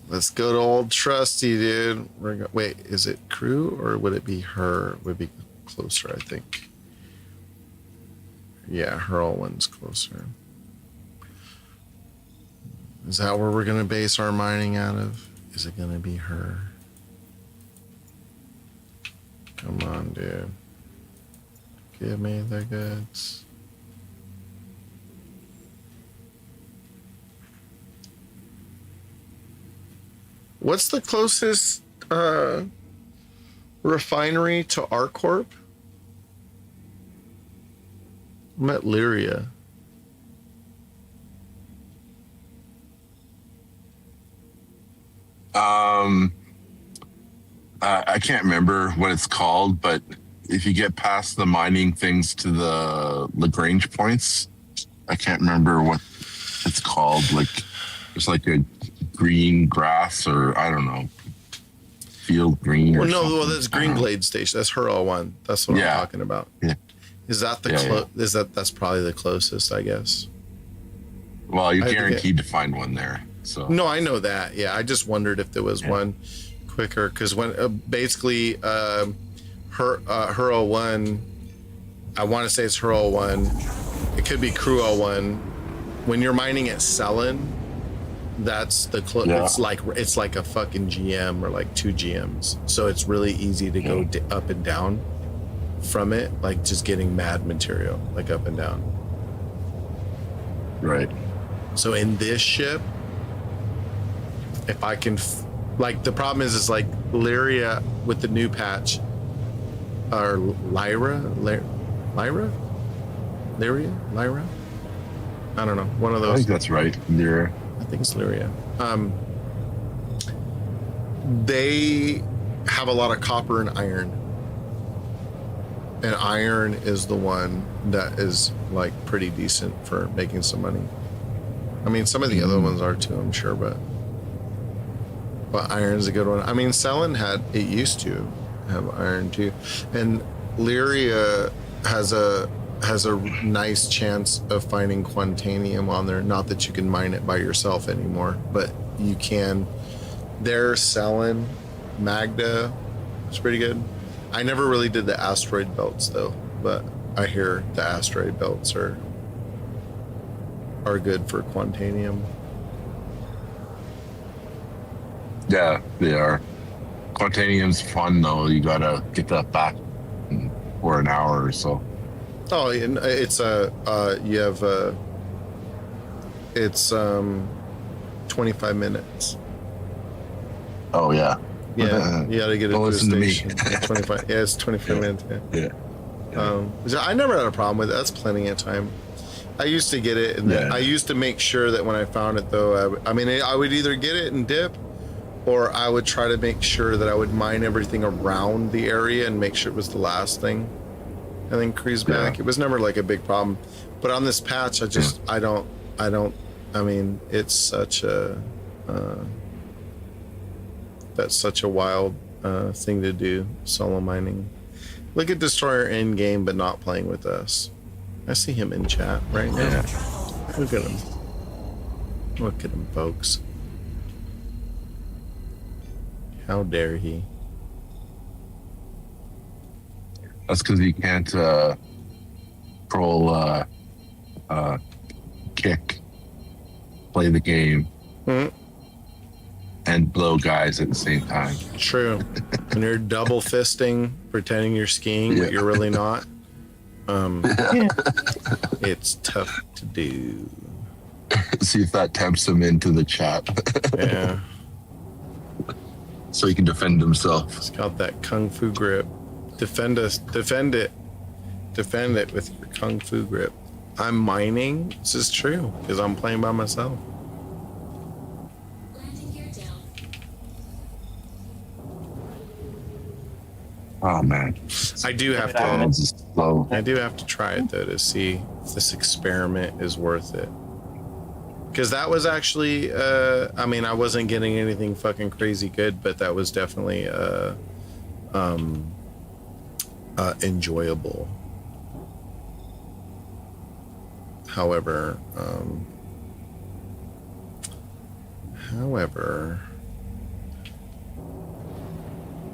Let's go to old Trusty, dude. Wait, is it crew or would it be her? Would be closer, I think. Yeah, Hurl one's closer. Is that where we're gonna base our mining out of? Is it gonna be her? Come on, dude. Give me the goods. What's the closest refinery to ArcCorp? I'm at Lyria. I can't remember what it's called, but if you get past the mining things to the Lagrange points, I can't remember what it's called. Like, it's like a green grass, or I don't know, field green. Or something. Well, that's Green Glade Station. That's Hurl one. That's what I'm talking about. Yeah. Is that the Is that's probably the closest, I guess. Well, you're guaranteed to find one there. So no, I know that. Yeah, I just wondered if there was one quicker, because when basically Hurl one, I want to say it's Hurl one. It could be Crew 01. When you're mining at Selin, that's the it's like a fucking GM or like 2 GMs, so it's really easy to go up and down from it, like just getting mad material, like up and down. Right. So in this ship, if I can Like the problem is like Lyria with the new patch, or Lyra. I don't know. One of I those. think that's right. Lyra. I think it's Lyria. They have a lot of copper and iron. And iron is the one that is like pretty decent for making some money. I mean, some of the other ones are too, I'm sure, but iron's a good one. I mean, Selen it used to have iron too. And Lyria has a nice chance of finding Quantanium on there. Not that you can mine it by yourself anymore, but you can. Their Selen, Magda, it's pretty good. I never really did the asteroid belts though, but I hear the asteroid belts are good for Quantanium. Yeah, they are. Quantanium's fun though. You gotta get that back for an hour or so. Oh, and it's it's 25 minutes. Oh yeah. Yeah, you gotta get it Don't to the listen to me. station. 25. Yeah, it's 25 minutes. Yeah. Yeah. I never had a problem with it. That's plenty of time. I used to get it, and then I used to make sure that when I found it, though, I would either get it and dip, or I would try to make sure that I would mine everything around the area and make sure it was the last thing, and then cruise back. It was never like a big problem. But on this patch, I don't. I mean, it's such a. That's such a wild thing to do, solo mining. Look at Destroyer in game, but not playing with us. I see him in chat right now. Look at him. Look at him, folks. How dare he? That's because he can't control kick, play the game, and blow guys at the same time. True. When you're double fisting, pretending you're skiing, but you're really not. It's tough to do. See if that tempts him into the chat. Yeah. So he can defend himself. It's got that kung fu grip. Defend us. Defend it. Defend it with your kung fu grip. I'm mining. This is true because I'm playing by myself. Landing gear down. Oh man. I do have This is slow. I do have to try it though to see if this experiment is worth it. Because that was actually, I mean, I wasn't getting anything fucking crazy good, but that was definitely enjoyable. However,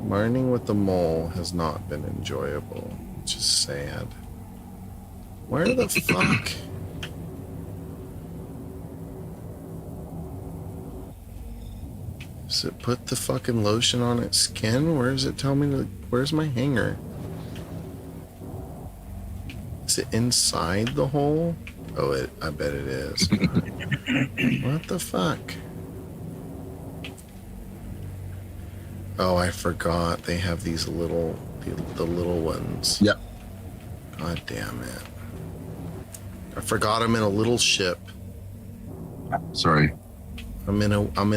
mining with the mole has not been enjoyable, which is sad. Where the fuck? Does it put the fucking lotion on its skin? Where does it tell me to... Where's my hanger? Is it inside the hole? Oh, I bet it is. What the fuck? Oh, I forgot. They have these little... The little ones. Yep. God damn it. I forgot I'm in a little ship. Sorry. I'm in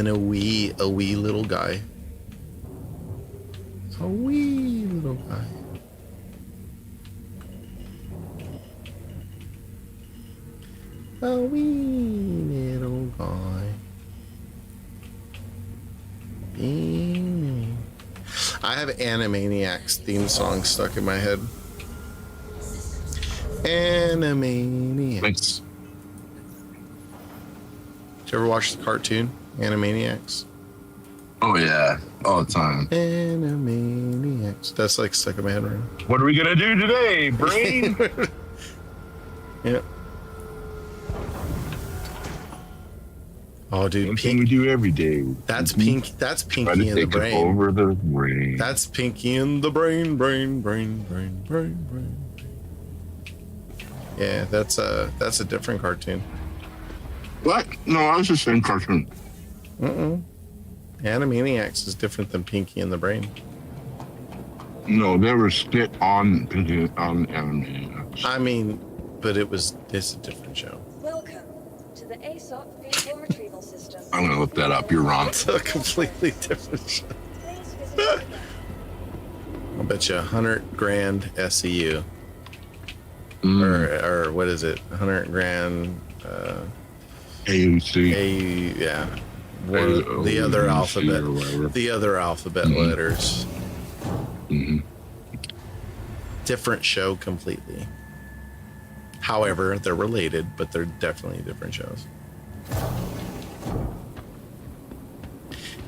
a wee little guy. A wee little guy. A wee little guy. I have Animaniacs theme song stuck in my head. Animaniacs. Thanks. Did you ever watch the cartoon Animaniacs? Oh yeah, all the time. Animaniacs. That's like stuck in my head right now. What are we gonna do today, brain? Yeah. Oh, dude, Something we do every day. That's pink. That's Try Pinky to in the take brain. over the brain. That's Pinky in the brain. Yeah, that's a different cartoon. What? No, I was just saying cartoon. Animaniacs is different than Pinky and the Brain. No, they were skit on Animaniacs. I mean, but it's a different show. Welcome to the ASOP vehicle retrieval system. I'm gonna look that up. You're wrong. It's a completely different show. Please visit the I'll bet you 100 grand SEU. Or what is it? 100 grand AUC. yeah. The other alphabet. or whatever. The other alphabet letters. Mhm. Different show completely. However, they're related, but they're definitely different shows.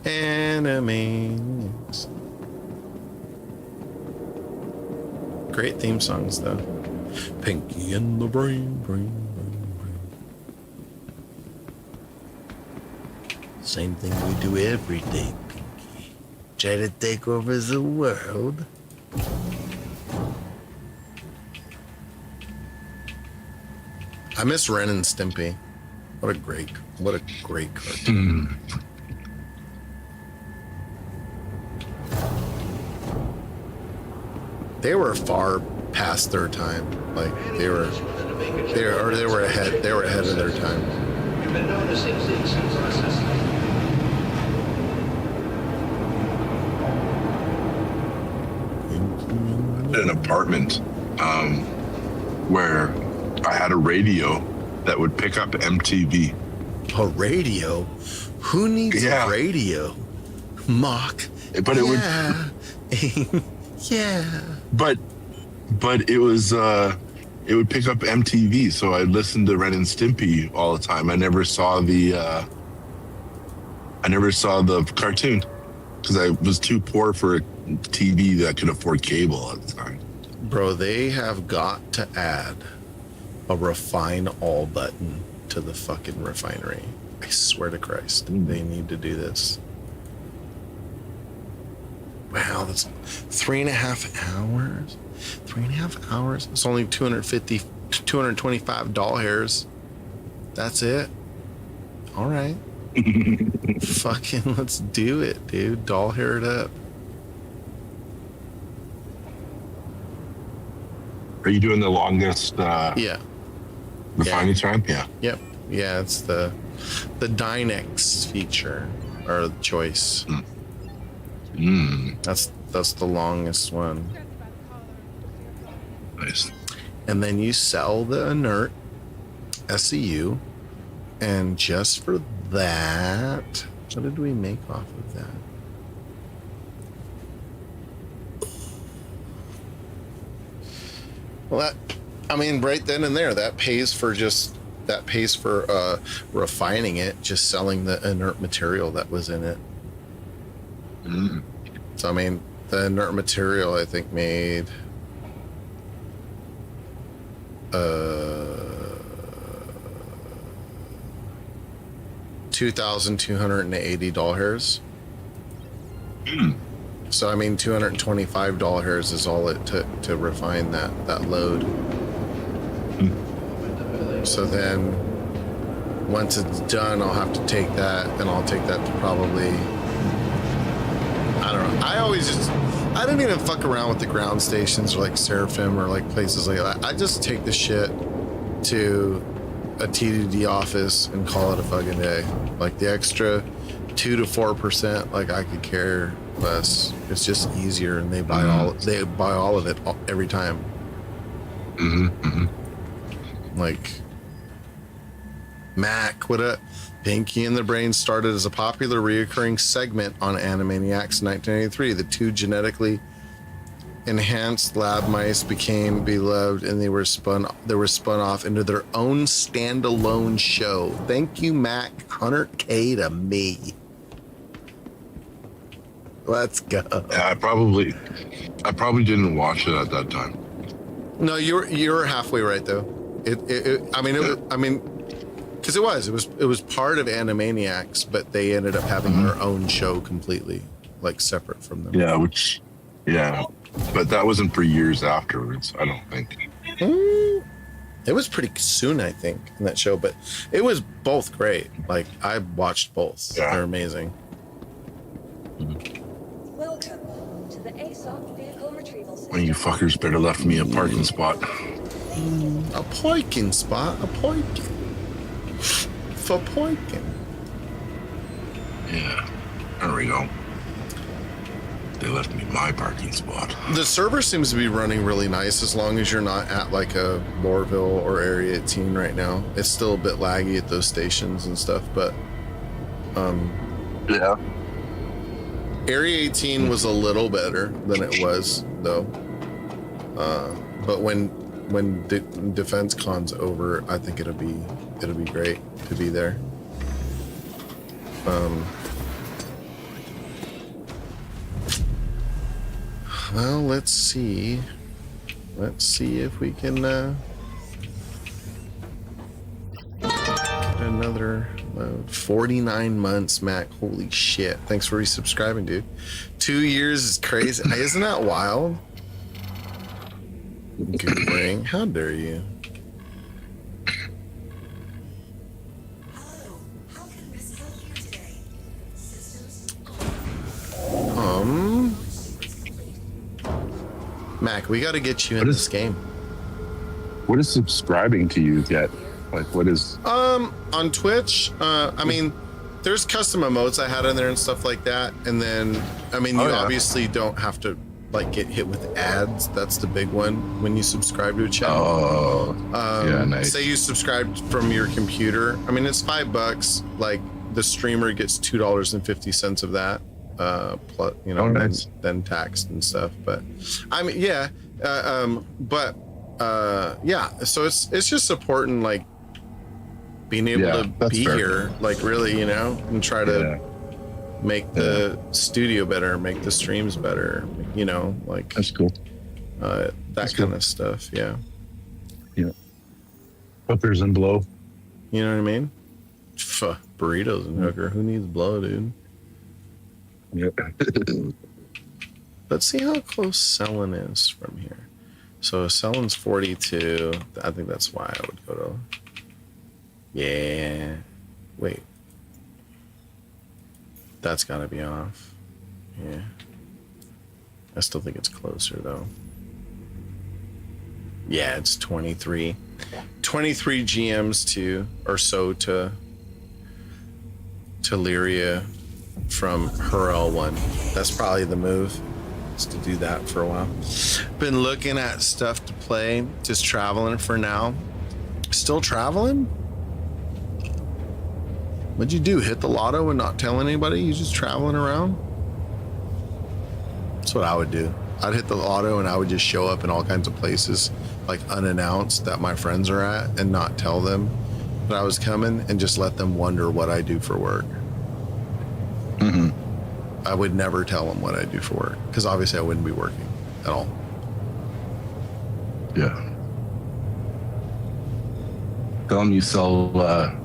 Animaniacs. Great theme songs, though. Pinky and the Brain, brain. Same thing we do every day, Pinky. Try to take over the world. I miss Ren and Stimpy. What a great cartoon. They were far past their time. Like they were ahead of their time. You've been noticing things in process. An apartment where I had a radio that would pick up MTV. A radio? Who needs a radio? Mock. But it would. Yeah. But it was it would pick up MTV, so I listened to Ren and Stimpy all the time. I never saw the cartoon because I was too poor for a TV that could afford cable at the time. Bro, they have got to add a refine all button to the fucking refinery. I swear to Christ, they need to do this. Wow, that's 3.5 hours. 3.5 hours. It's only 225 doll hairs. That's it. All right. Fucking let's do it, dude. Doll hair it up. Are you doing the longest Yeah. refining time? Yeah. Yep. Yeah, it's the Dynex feature or choice. That's the longest one. Nice. And then you sell the inert SEU, and just for that, what did we make off of that? Well, right then and there, that pays for refining it, just selling the inert material that was in it. So, the inert material, I think, made $2,280 doll hairs. So, $225 hairs is all it took to refine that load. So then, once it's done, I'll have to take that, and I'll take that to probably, I don't know. I didn't even fuck around with the ground stations or like Seraphim or like places like that. I just take the shit to a TDD office and call it a fucking day. Like the extra 2 to 4%, like I could care less. It's just easier, and they buy all of it every time. Like Mac, what a Pinky and the Brain started as a popular reoccurring segment on Animaniacs in 1983. The two genetically enhanced lab mice became beloved, and they were spun off into their own standalone show. Thank you, Mac. 100K to me. Let's go. Yeah, I probably didn't watch it at that time. No, you're halfway right though. Because it was part of Animaniacs, but they ended up having their own show completely, like separate from them. Yeah, but that wasn't for years afterwards, I don't think. It was pretty soon, I think, in that show, but it was both great. Like I watched both. Yeah. They're amazing. Welcome to the ASOP Vehicle Retrieval System. One of you fuckers better left me a parking spot. A parking spot? A parking? For parking. Yeah. There we go. They left me my parking spot. The server seems to be running really nice as long as you're not at like a Lorville or Area 18 right now. It's still a bit laggy at those stations and stuff, but Yeah. Area 18 was a little better than it was though. But when Defense Con's over, I think it'll be great to be there. Well, let's see. Let's see if we can get another 49 months, Mac. Holy shit. Thanks for resubscribing, dude. 2 years is crazy. Isn't that wild? Good ring. How dare you? Hello. How can Miss help you today? Systems Mac, we got to get you in this game. What is subscribing to you get? Like, what is? On Twitch, I mean, there's custom emotes I had in there and stuff like that. And then, I mean, you obviously don't have to like get hit with ads. That's the big one when you subscribe to a channel. Oh, yeah, nice. Say you subscribed from your computer. I mean, it's $5. Like the streamer gets $2.50 of that. Plus, you know, nice. then taxed and stuff. But I mean, yeah. Yeah. So it's just supporting like being able to be here, like really, you know, and try to make the studio better, make the streams better, you know, like that's cool. That kind of stuff. Yeah. Yeah. Hookers and blow. You know what I mean? Burritos and hooker. Who needs blow, dude? Yep. Let's see how close Selin is from here. So Selin's 42. I think that's why I would go to. Yeah. Wait. That's got to be off. Yeah. I still think it's closer though. Yeah, it's 23. 23 GMs to or so to Lyria from her L1. That's probably the move, is to do that for a while. Been looking at stuff to play, just traveling for now. Still traveling? What'd you do? Hit the lotto and not tell anybody? You just traveling around? That's what I would do. I'd hit the lotto and I would just show up in all kinds of places, like unannounced, that my friends are at, and not tell them that I was coming, and just let them wonder what I do for work. Mm-hmm. I would never tell them what I do for work, because obviously I wouldn't be working at all. Yeah. Tell them you sell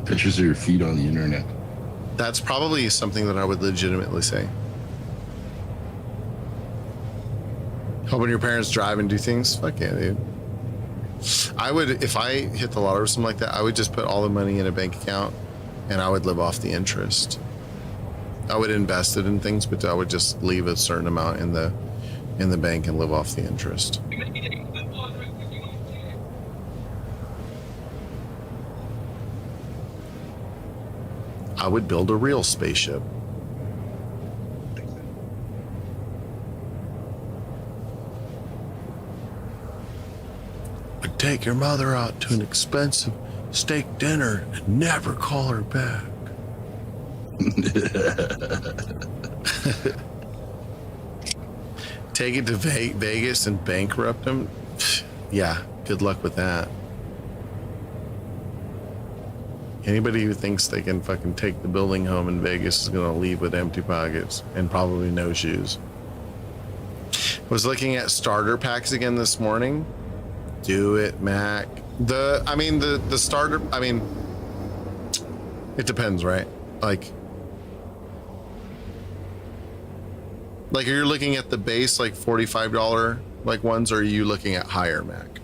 pictures of your feet on the internet. That's probably something that I would legitimately say. Helping your parents drive and do things? Fuck yeah, dude. I would, if I hit the lottery or something like that, I would just put all the money in a bank account and I would live off the interest. I would invest it in things, but I would just leave a certain amount in the bank and live off the interest. I would build a real spaceship. I'd take your mother out to an expensive steak dinner and never call her back. Take it to Vegas and bankrupt them? Yeah, good luck with that. Anybody who thinks they can fucking take the building home in Vegas is gonna leave with empty pockets and probably no shoes. Was looking at starter packs again this morning. Do it, Mac. The starter, I mean, it depends, right? Like you're looking at the base, like $45 like ones, or are you looking at higher, Mac?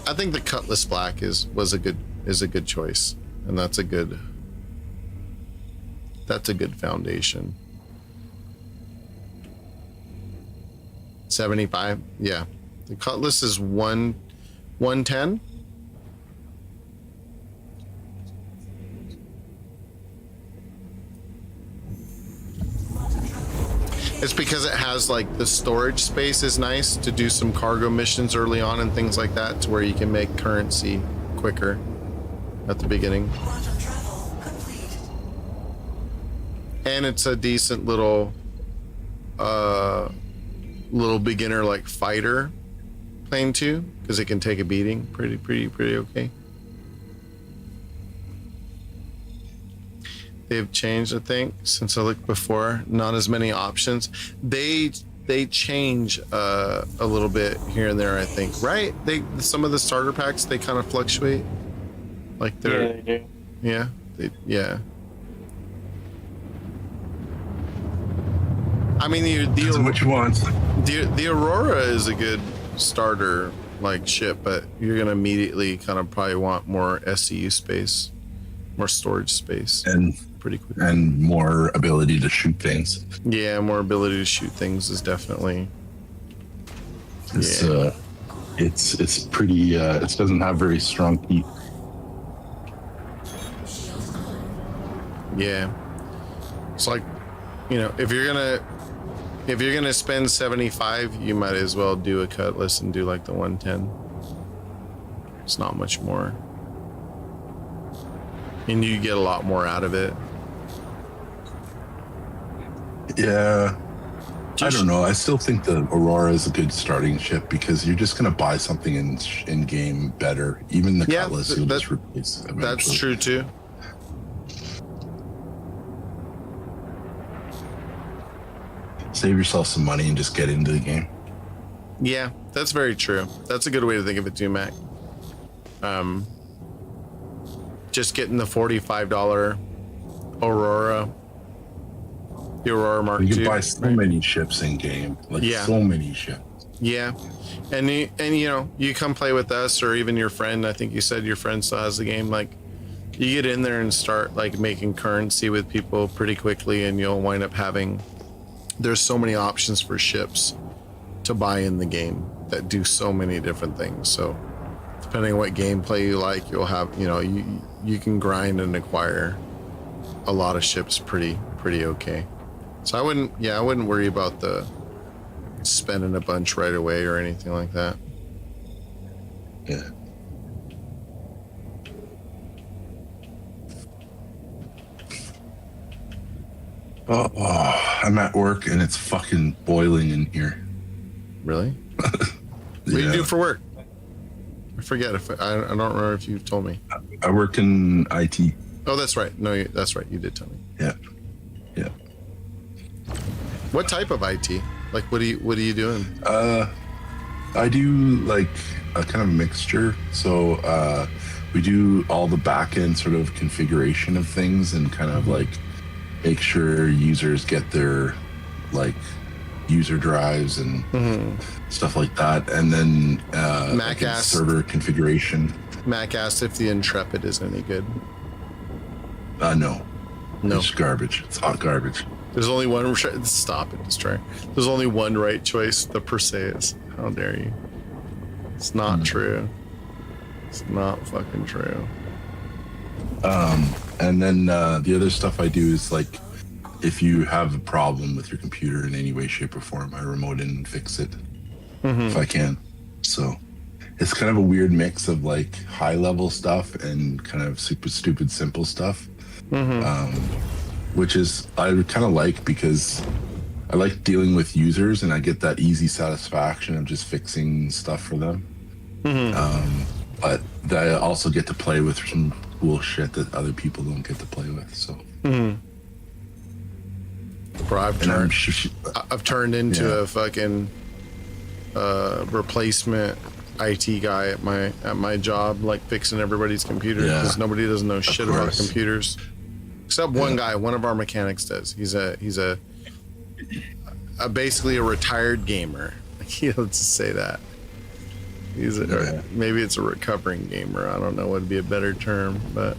I think the Cutlass Black is a good choice, and that's a good foundation. 75, yeah. The Cutlass is 110. It's because it has like the storage space is nice to do some cargo missions early on and things like that, to where you can make currency quicker at the beginning. Quantum travel complete. And it's a decent little beginner like fighter plane too, because it can take a beating pretty okay. They've changed, I think, since I looked before. Not as many options. They change a little bit here and there, I think. Right? Some of the starter packs, they kind of fluctuate. Like they're they do. yeah. I mean, That's what you want. the Aurora is a good starter like ship, but you're gonna immediately kind of probably want more SCU space, more storage space, And pretty quick. and more ability to shoot things. Yeah, more ability to shoot things is definitely. It's Yeah. it's pretty. It doesn't have very strong teeth. Yeah, it's like, if you're gonna spend 75, you might as well do a Cutlass and do like the 110. It's not much more, and you get a lot more out of it. Yeah. I don't know. I still think the Aurora is a good starting ship because you're just gonna buy something in game better. Even the Yeah, Cutlass you'll just replace. That's eventually. true too. Save yourself some money and just get into the game. Yeah, that's very true. That's a good way to think of it too, Mac. Just getting the $45 Aurora, the Aurora Mark II. You can buy so many ships in game, like Yeah. so many ships. Yeah, and you come play with us or even your friend. I think you said your friend still has the game. Like, you get in there and start like making currency with people pretty quickly, and you'll wind up having. There's so many options for ships to buy in the game that do so many different things. So depending on what gameplay you like, you'll have, you can grind and acquire a lot of ships pretty okay. So I wouldn't worry about the spending a bunch right away or anything like that. Yeah. Oh, I'm at work and it's fucking boiling in here. Really? What do you do for work? I forget I don't remember if you've told me. I work in IT. Oh, that's right. No, that's right. You did tell me. Yeah. Yeah. What type of IT? Like, what are you doing? I do like a kind of mixture. So we do all the back end sort of configuration of things and kind of like make sure users get their like user drives and stuff like that. And then Mac like asked- server configuration. Mac asked if the Intrepid is any good. No. No. It's garbage. It's hot garbage. There's only one. Stop it, destroy. There's only one right choice. The Perseus. How dare you? It's not true. It's not fucking true. And then the other stuff I do is like, if you have a problem with your computer in any way, shape, or form, I remote in and fix it if I can. So it's kind of a weird mix of like high level stuff and kind of super stupid simple stuff, which is I kind of like because I like dealing with users and I get that easy satisfaction of just fixing stuff for them. But I also get to play with some cool shit that other people don't get to play with. So, Bro, I've turned into Yeah. a fucking replacement IT guy at my job, like fixing everybody's computer because nobody doesn't know shit about course. computers, except one guy. One of our mechanics does. He's a basically a retired gamer. Let's just say that. or maybe it's a recovering gamer. I don't know what would be a better term, but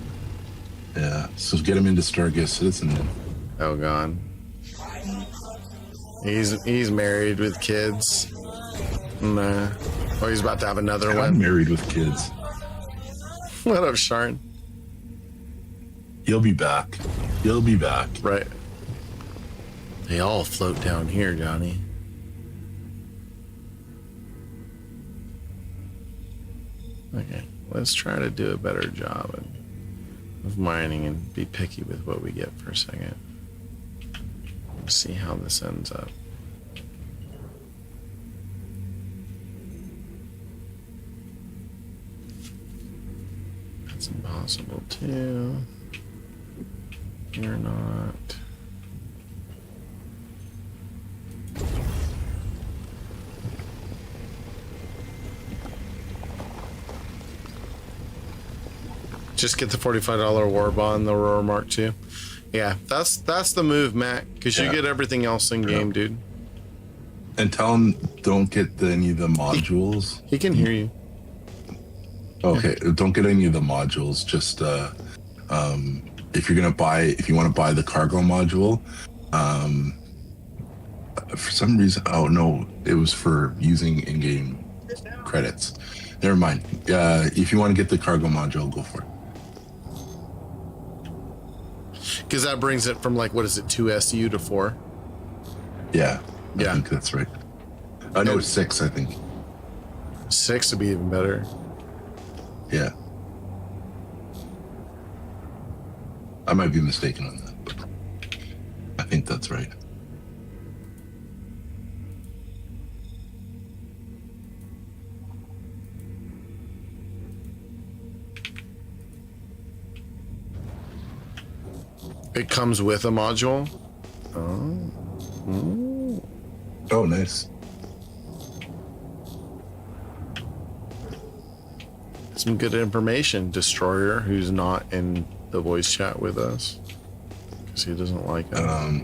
Yeah. So get him into Stargate Citizen then. oh god, he's married with kids. Nah. Oh, he's about to have another I'm one. married with kids. What up, Sharn? He'll be back. He'll be back. Right. They all float down here, Johnny. Okay, let's try to do a better job of mining and be picky with what we get for a second. Let's see how this ends up. That's impossible too. You're not. Just get the $45 war bond, the Aurora Mark II. Yeah, that's the move, Matt, because you get everything else in game, dude. And tell him don't get any of the modules. He can hear you. Okay, don't get any of the modules. Just if you want to buy the cargo module, for some reason, oh no, it was for using in-game credits. Never mind. If you want to get the cargo module, go for it. Because that brings it from, like, what is it, 2 SU to 4? Yeah, I Yeah. think that's right. I know it's 6, I think. 6 would be even better. Yeah. I might be mistaken on that, but I think that's right. It comes with a module. Oh, nice. Some good information, Destroyer, who's not in the voice chat with us because he doesn't like us.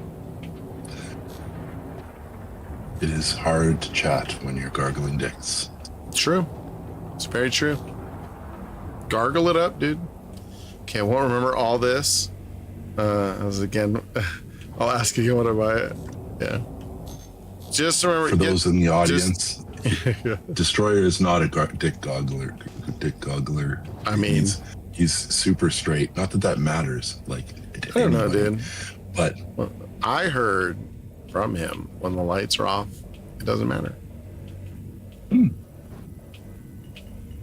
It is hard to chat when you're gargling dicks. True. It's very true. Gargle it up, dude. Okay, I won't remember all this. As again, I'll ask again when I buy it. Yeah. Just remember. For those in the audience, Yeah. Destroyer is not a dick goggler. Dick goggler. I mean, he's super straight. Not that matters. Like, I don't know, dude. But I heard from him when the lights are off, it doesn't matter.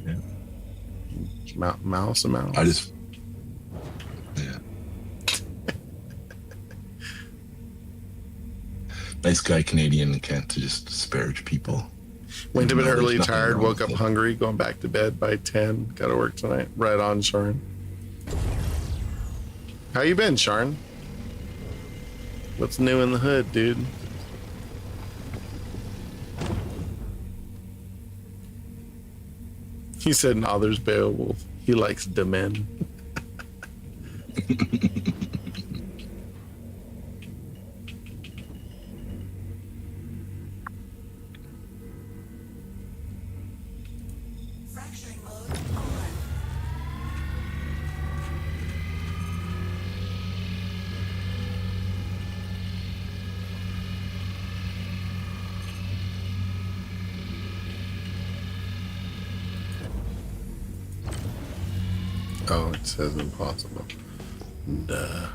Yeah. Mouse and mouse. I just, yeah. Nice guy, Canadian, and can't to just disparage people. Went to bed No, there's early, nothing tired, wrong woke up with it. hungry, going back to bed by 10. Got to work tonight. Right on, Sharn. How you been, Sharn? What's new in the hood, dude? He said, "Nah, there's Beowulf. He likes the men." Fracturing mode on. Oh, it says impossible. Duh.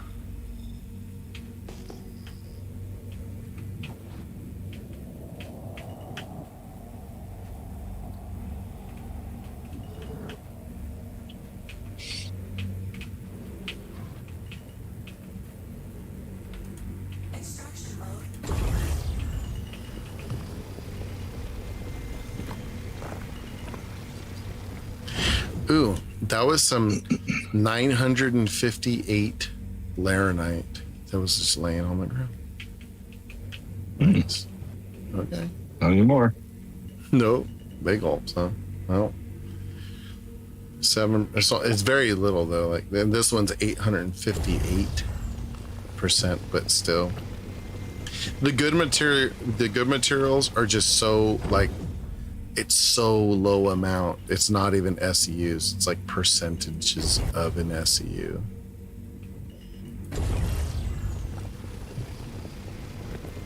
Extraction mode on. Ooh, that was some 958 Laranite that was just laying on the ground. Nice. Okay. Not anymore. No, big gulps, huh? Well, 7. It's very little though. Like, and this one's 858%, but still, the good materials are just so like it's so low amount. It's not even SEUs. It's like percentages of an SEU.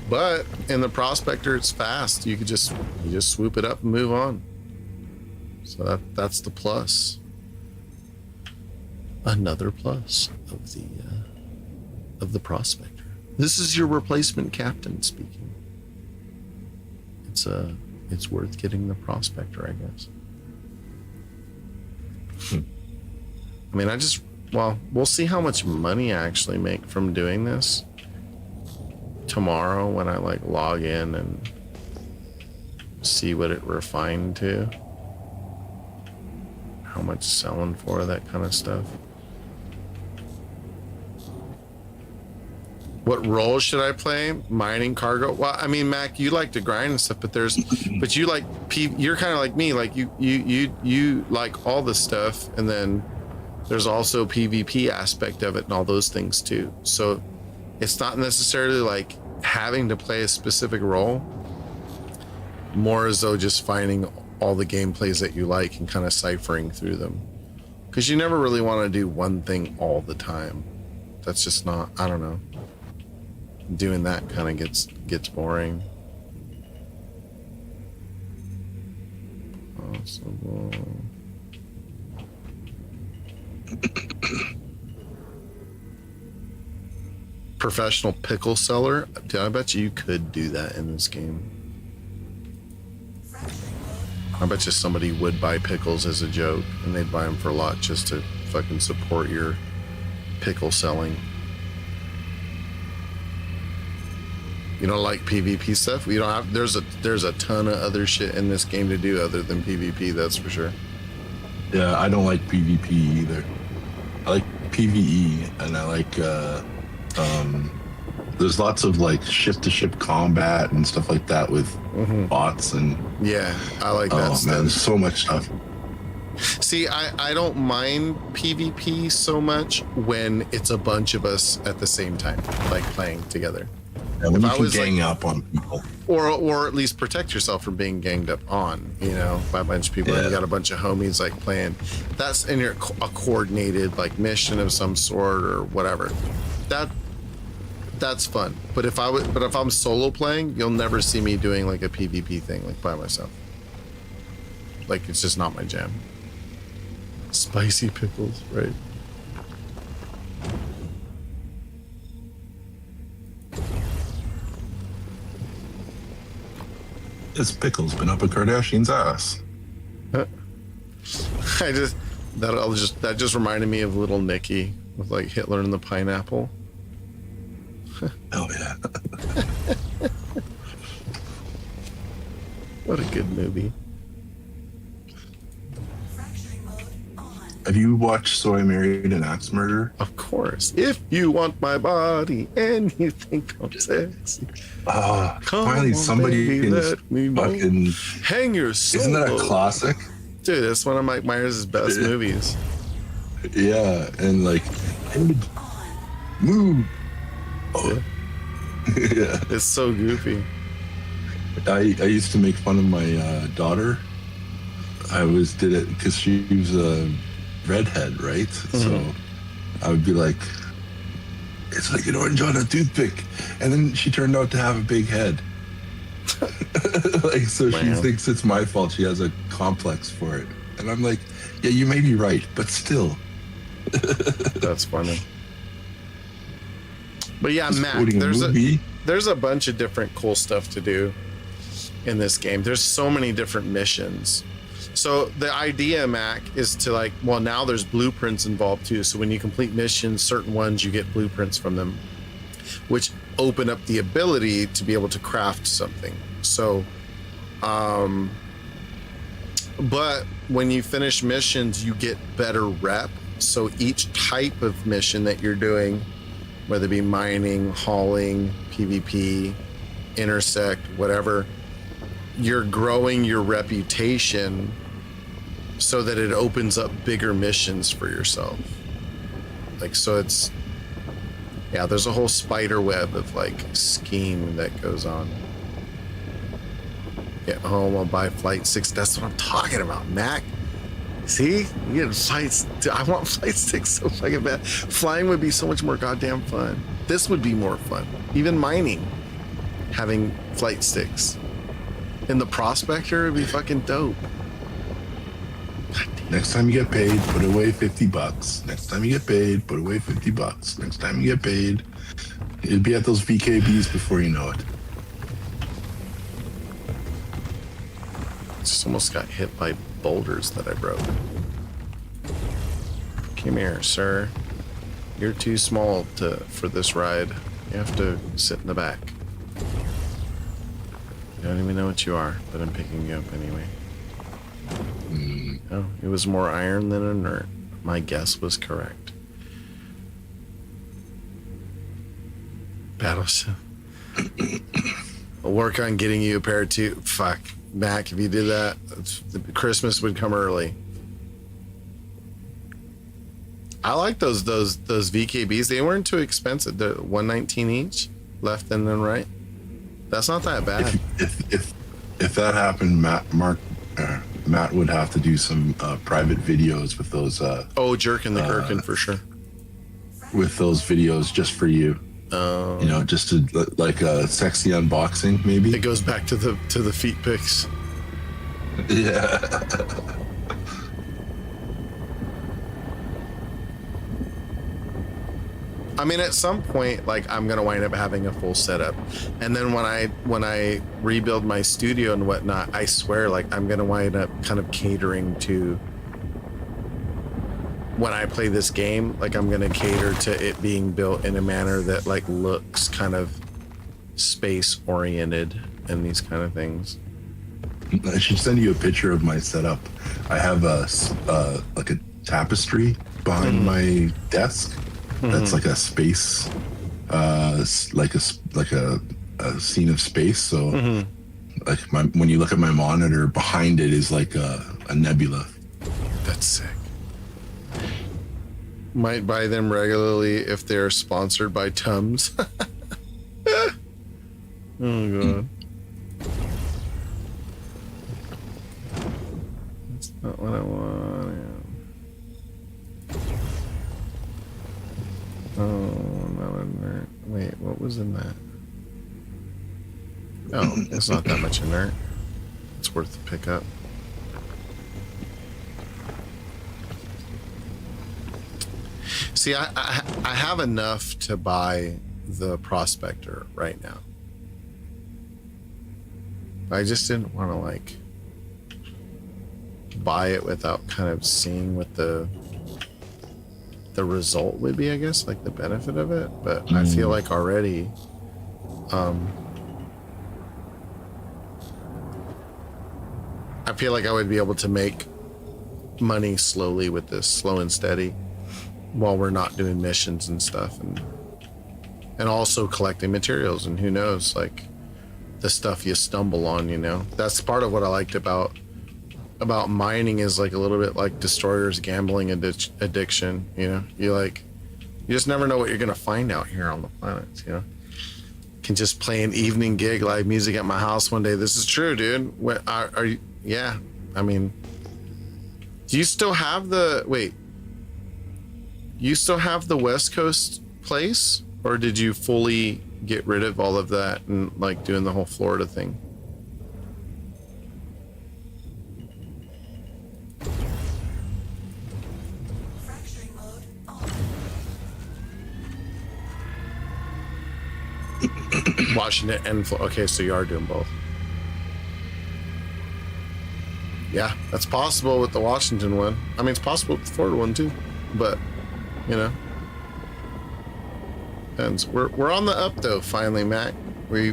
But in the Prospector, it's fast. You just swoop it up and move on. So that's the plus. Another plus of the Prospector. This is your replacement captain speaking. It's worth getting the Prospector, I guess. I mean, we'll see how much money I actually make from doing this tomorrow when I like log in and see what it refined to. How much selling for, that kind of stuff. What role should I play? Mining, cargo? Well, I mean, Mac, you like to grind and stuff, but you like you're kind of like me. Like you like all this stuff, and then there's also PvP aspect of it and all those things too. So it's not necessarily like having to play a specific role, more as though just finding all the gameplays that you like and kind of ciphering through them, because you never really want to do one thing all the time. That's just not, I don't know, doing that kind of gets boring. Possible. Professional pickle seller. Dude, I bet you could do that in this game. I bet you somebody would buy pickles as a joke, and they'd buy them for a lot just to fucking support your pickle selling. You don't like PvP stuff? We don't have. There's a ton of other shit in this game to do other than PvP. That's for sure. Yeah, I don't like PvP either. I like PvE, and I like there's lots of like ship-to-ship combat and stuff like that with bots and yeah, I like that stuff. Man, there's so much stuff. See, I don't mind PvP so much when it's a bunch of us at the same time, like playing together. Yeah, when you can gang up on people. Or at least protect yourself from being ganged up on, you know, by a bunch of people. And you got a bunch of homies like playing. That's in a coordinated like mission of some sort or whatever. That's fun. But if I'm solo playing, you'll never see me doing like a PvP thing like by myself. Like, it's just not my jam. Spicy pickles, right? This pickle's been up a Kardashian's ass. That just reminded me of Little Nicky with like Hitler and the pineapple. Oh yeah. What a good movie. Have you watched So I Married an Axe Murderer? Of course. If you want my body and you think I'm sexy. Finally somebody can fucking hang your soul. Isn't that a classic? Dude, that's one of Mike Myers' best movies. Yeah, and like move. Oh. Yeah. It's so goofy. I used to make fun of my daughter. I did it because she was a redhead, right? So I would be like, it's like an orange on a toothpick. And then she turned out to have a big head. Like, so she thinks it's my fault. She has a complex for it. And I'm like, yeah, you may be right, but still. That's funny. But yeah, Matt, there's a bunch of different cool stuff to do in this game. There's so many different missions. So the idea, Mac, is to like, well, now there's blueprints involved too. So when you complete missions, certain ones, you get blueprints from them, which open up the ability to be able to craft something. So, but when you finish missions, you get better rep. So each type of mission that you're doing, whether it be mining, hauling, PvP, intersect, whatever, you're growing your reputation so that it opens up bigger missions for yourself. Like, so it's, yeah, there's a whole spider web of like scheme that goes on. Get home, I'll buy flight sticks. That's what I'm talking about, Mac. See, you get flights. I want flight sticks so fucking bad. Flying would be so much more goddamn fun. This would be more fun. Even mining, having flight sticks. In the Prospector, it'd be fucking dope. Next time you get paid, put away $50. Next time you get paid, put away $50. Next time you get paid, it'll be at those VKBs before you know it. Just almost got hit by boulders that I broke. Come here, sir. You're too small for this ride. You have to sit in the back. I don't even know what you are, but I'm picking you up anyway. Oh, it was more iron than inert. My guess was correct. Battleship. I'll work on getting you a pair of two. Fuck. Mac, if you did that, Christmas would come early. I like those VKBs. They weren't too expensive. They're $119 each, left and then right. That's not that bad. If that happened, Matt would have to do some private videos with those. Jerkin the Gherkin for sure. With those videos just for you. You know, just to like a sexy unboxing, maybe. It goes back to the feet pics. Yeah. I mean, at some point, like, I'm gonna wind up having a full setup, and then when I rebuild my studio and whatnot, I swear, like, I'm gonna wind up kind of catering to when I play this game. Like, I'm gonna cater to it being built in a manner that like looks kind of space oriented and these kind of things. I should send you a picture of my setup. I have like a tapestry behind my desk. That's like a space, like a scene of space. So, like when you look at my monitor, behind it is like a nebula. That's sick. Might buy them regularly if they're sponsored by Tums. Oh god. That's not what I want. Oh, not inert. Wait, what was in that? Oh, it's not that much inert. It's worth the pickup. See, I have enough to buy the Prospector right now. I just didn't want to like buy it without kind of seeing what the result would be, I guess, like the benefit of it. But I feel like already I feel like I would be able to make money slowly with this, slow and steady, while we're not doing missions and stuff, and also collecting materials. And who knows, like the stuff you stumble on, you know. That's part of what I liked about mining, is like a little bit like Destroyer's gambling addiction, you know. You just never know what you're gonna find out here on the planet, you know. Can just play an evening gig live music at my house one day. This is true, dude. What are you? Yeah, I mean, do you still have you still have the West Coast place, or did you fully get rid of all of that and like doing the whole Florida thing? Fracturing mode on. Washington and okay, so you are doing both. Yeah, that's possible with the Washington one. I mean, it's possible with the Florida one too, but you know, depends. We're on the up though. Finally, Mac. We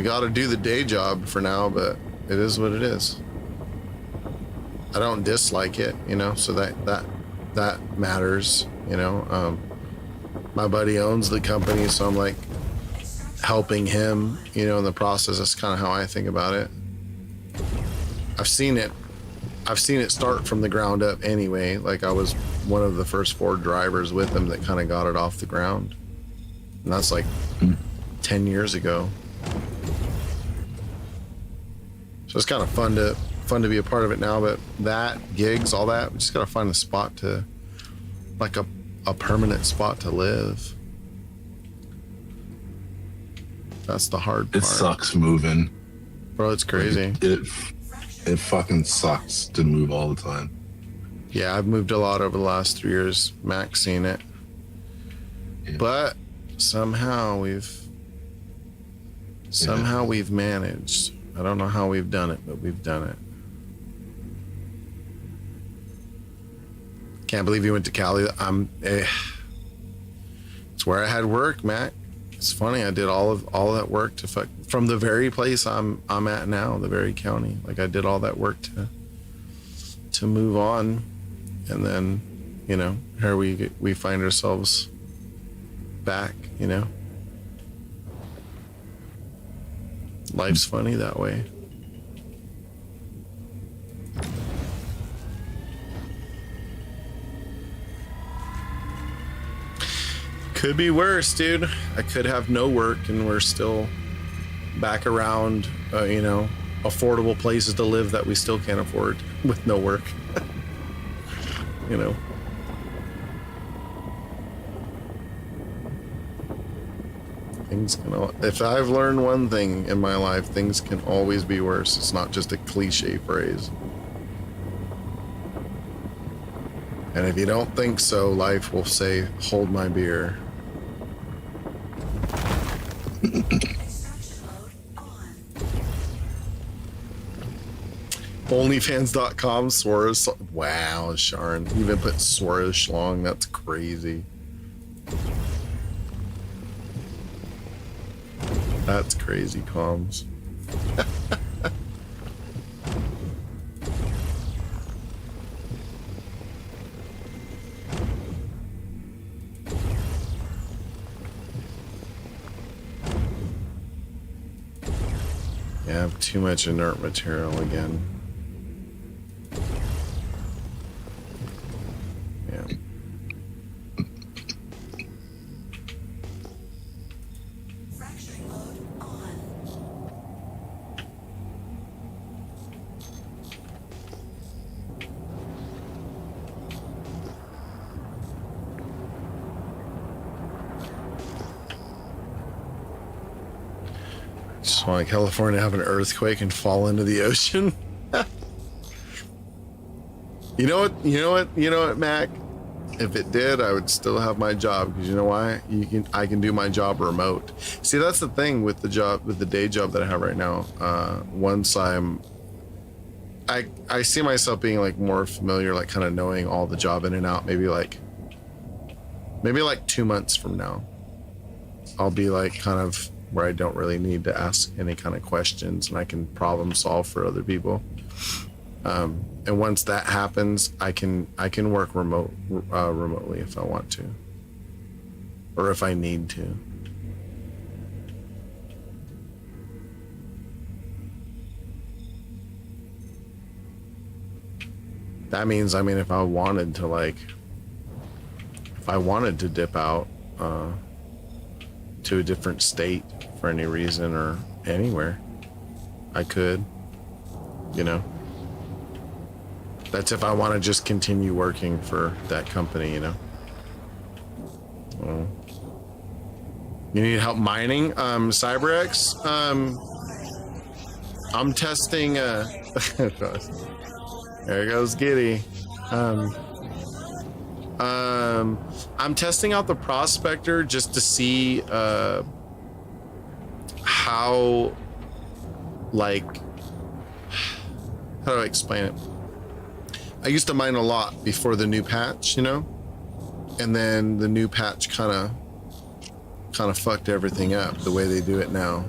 got to do the day job for now, but it is what it is. I don't dislike it, you know, so that matters, you know. My buddy owns the company, so I'm like helping him, you know, in the process. That's kind of how I think about it. I've seen it start from the ground up anyway. Like, I was one of the first 4 drivers with him that kind of got it off the ground, and that's like 10 years ago. So it's kind of fun to be a part of it now. But that gigs, all that, we just gotta find a spot to, like a permanent spot to live. That's the hard part. It sucks moving. Bro, it's crazy. It fucking sucks to move all the time. Yeah, I've moved a lot over the last 3 years. Mac's seen it. Yeah. But somehow we've managed. I don't know how we've done it, but we've done it. Can't believe you went to Cali. It's where I had work, Mac. It's funny. I did all that work from the very place I'm at now, the very county. Like I did all that work to move on, and then, you know, here we find ourselves back. You know, life's funny that way. Could be worse, dude. I could have no work and we're still back around, you know, affordable places to live that we still can't afford with no work. You know. If I've learned one thing in my life, things can always be worse. It's not just a cliche phrase. And if you don't think so, life will say, hold my beer. Onlyfans.com, Soros. Wow, Sharon. You even put Soros long. That's crazy. That's crazy, comms. Yeah, I have too much inert material again. Yeah. Fracturing mode on. Just want California to have an earthquake and fall into the ocean. You know what, Mac? If it did, I would still have my job, because you know why? I can do my job remote. See, that's the thing with the day job that I have right now. Once I see myself being like more familiar, like kind of knowing all the job in and out. Maybe like 2 months from now, I'll be like kind of where I don't really need to ask any kind of questions, and I can problem solve for other people. And once that happens, I can work remotely if I want to, or if I need to. That means, I mean, if I wanted to dip out to a different state for any reason or anywhere, I could, you know. That's if I want to just continue working for that company, you know. Well, you need help mining? CyberX? I'm testing, there goes Giddy. I'm testing out the Prospector just to see how, like, how do I explain it? I used to mine a lot before the new patch, you know, and then the new patch kind of fucked everything up the way they do it now.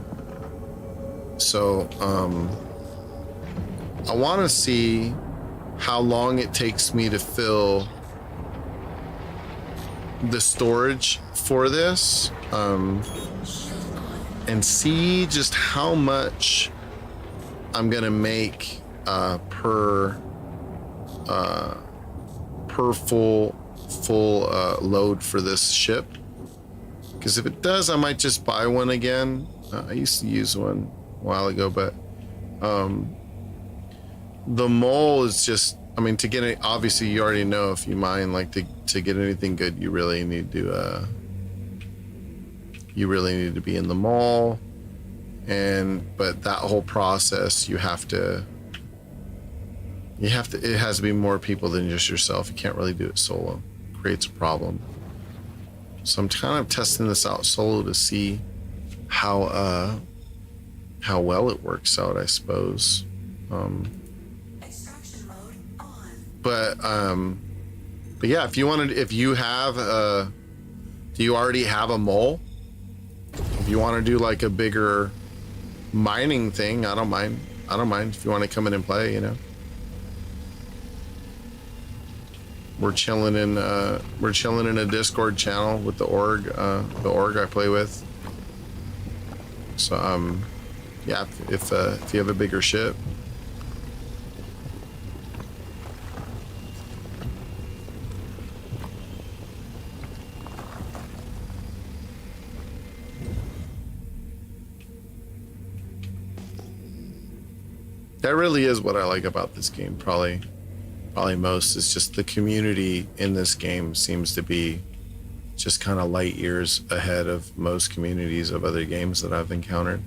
So I want to see how long it takes me to fill the storage for this, and see just how much I'm gonna make per full load for this ship. Because if it does, I might just buy one again. I used to use one a while ago, but The mole is just, I mean, to get it, obviously you already know if you mine, like to get anything good, you really need to be in the mall. But that whole process, it has to be more people than just yourself. You can't really do it solo. It creates a problem. So I'm kind of testing this out solo to see how well it works out, I suppose. Extraction mode on. But yeah, if you have do you already have a mole? If you want to do like a bigger mining thing, I don't mind if you want to come in and play, you know. We're chilling in a Discord channel with the org I play with. So yeah, if you have a bigger ship. That really is what I like about this game. Probably most is just the community in this game seems to be just kind of light years ahead of most communities of other games that I've encountered.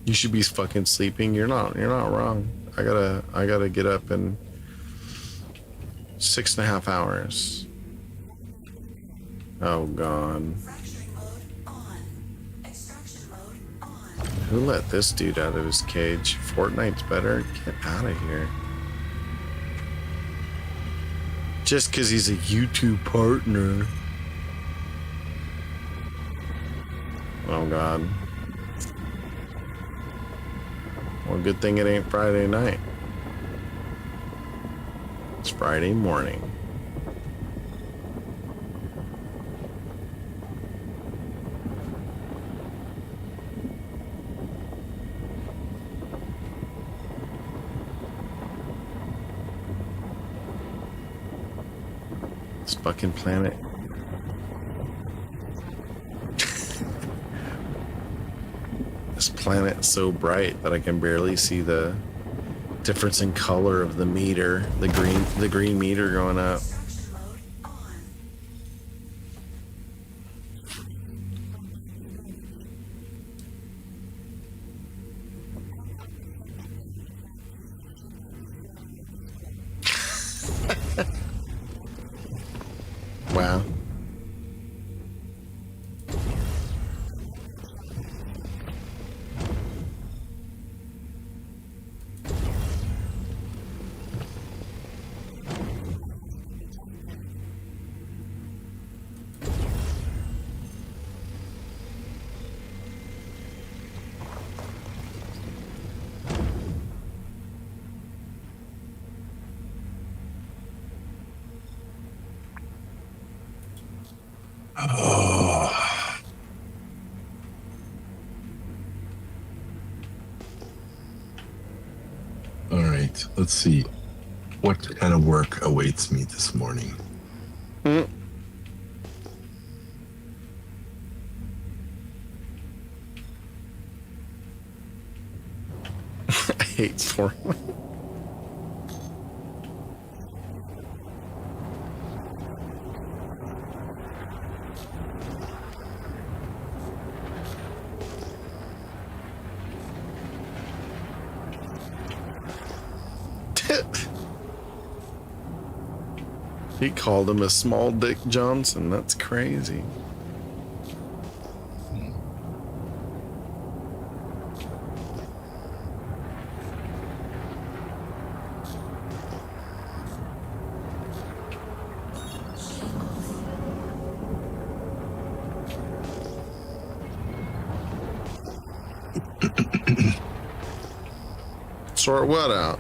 You should be fucking sleeping. You're not wrong. I gotta get up in 6.5 hours. Oh god. Fracturing mode on. Extraction mode on. Who let this dude out of his cage? Fortnite's better. Get out of here. Just because he's a YouTube partner. Oh god. Well, good thing it ain't Friday night. It's Friday morning. This fucking planet. This planet's so bright that I can barely see the difference in color of the meter, the green meter going up. Extraction mode on. Wow. All right, let's see. What kind of work awaits me this morning? I hate Fortnite. He called him a small Dick Johnson. That's crazy. Sort what out?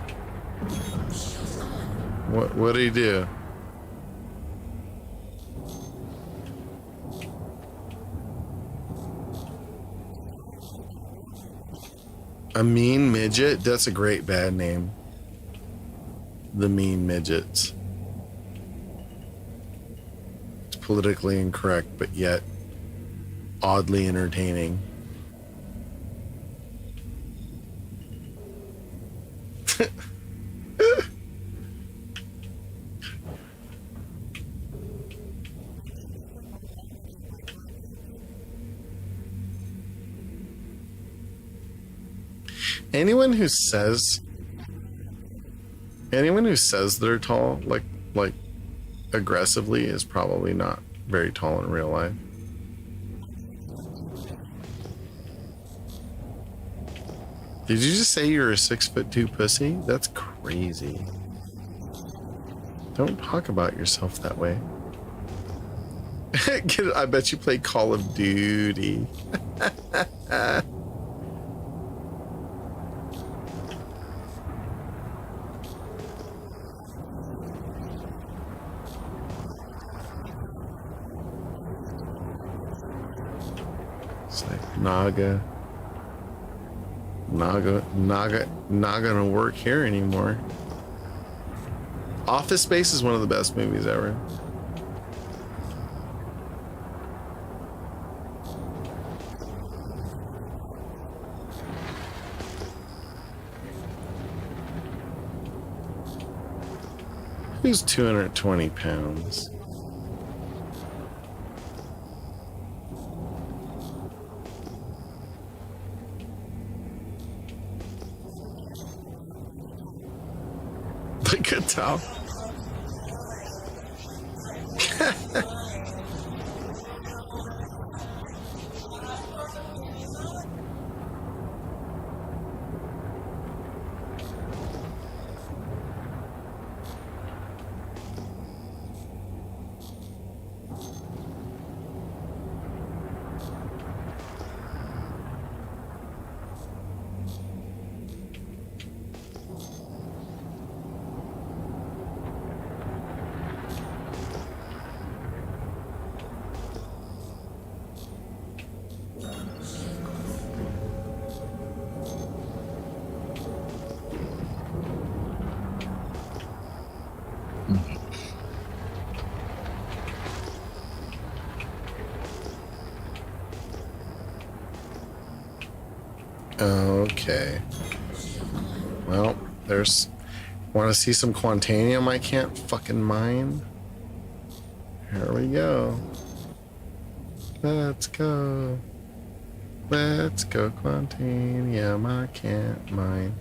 What did he do? A mean midget? That's a great bad name. The mean midgets. It's politically incorrect, but yet oddly entertaining. Anyone who says they're tall, like aggressively, is probably not very tall in real life. Did you just say you're a 6'2" pussy? That's crazy. Don't talk about yourself that way. I bet you play Call of Duty. It's like Naga. Not gonna work here anymore. Office Space is one of the best movies ever. Who's 220 pounds? Like a top. Okay. Well, there's... Want to see some Quantanium I can't fucking mine? Here we go. Let's go. Let's go Quantanium I can't mine.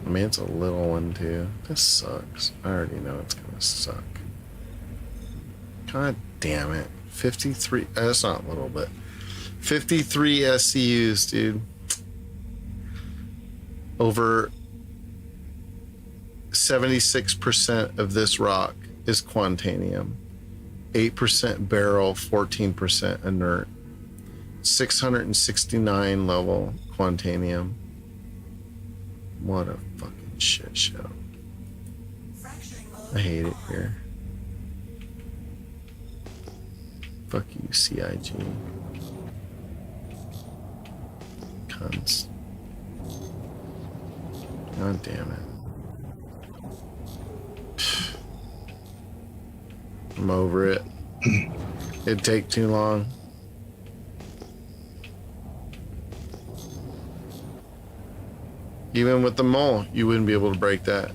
I mean, it's a little one too. This sucks. I already know it's gonna suck. God damn it. 53... That's not a little bit. 53 SCUs, dude. Over 76% of this rock is Quantanium. 8% beryl, 14% inert. 669 level Quantanium. What a fucking shit show. I hate it here. Fuck you, CIG. Cunts. God damn it. I'm over it. It'd take too long. Even with the mole, you wouldn't be able to break that.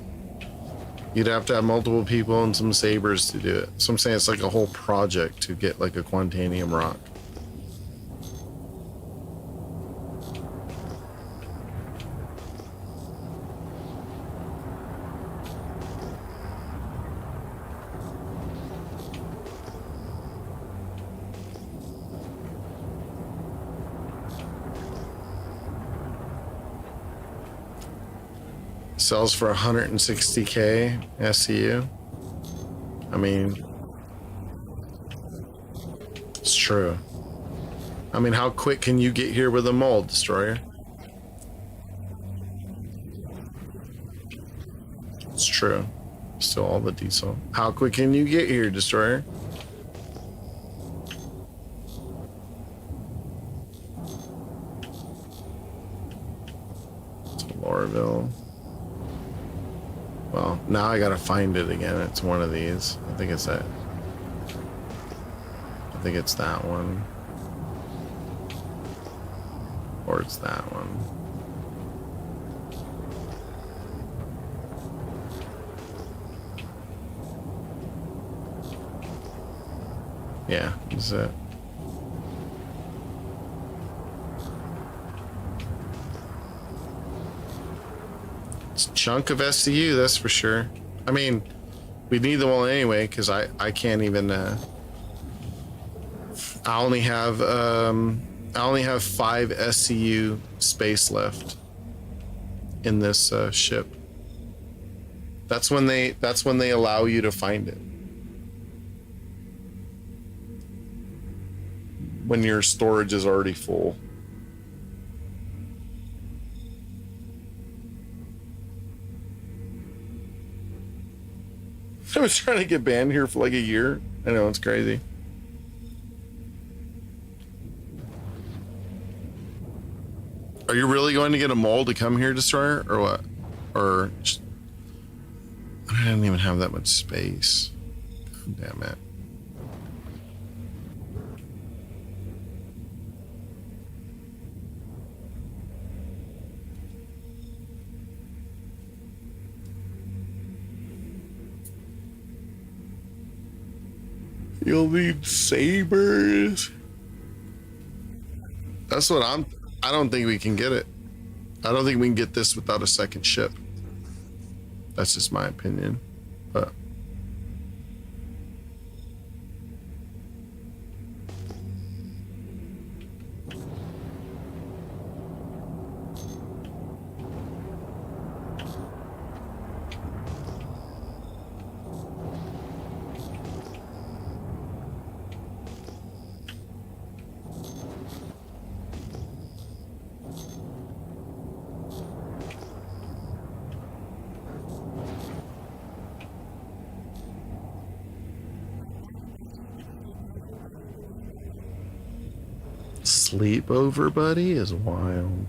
You'd have to have multiple people and some sabers to do it. So I'm saying it's like a whole project to get like a Quantanium rock. Sells for 160k SCU. I mean, it's true. I mean, how quick can you get here with a mold destroyer? It's true. Still all the diesel. How quick can you get here, destroyer? It's Lorville. Well, now I gotta find it again. It's one of these. I think it's that. I think it's that one. Or it's that one. Yeah, that's it. It's a chunk of SCU, that's for sure. I mean, we need them all anyway, because I can't even I only have 5 SCU space left in this ship. That's when they allow you to find it. When your storage is already full. I was trying to get banned here for like a year. I know, it's crazy. Are you really going to get a mole to come here, Destroyer, or what? Or just, I didn't even have that much space. Damn it. You'll need sabers. That's what I don't think we can get it. I don't think we can get this without a second ship. That's just my opinion. But sleepover buddy is wild.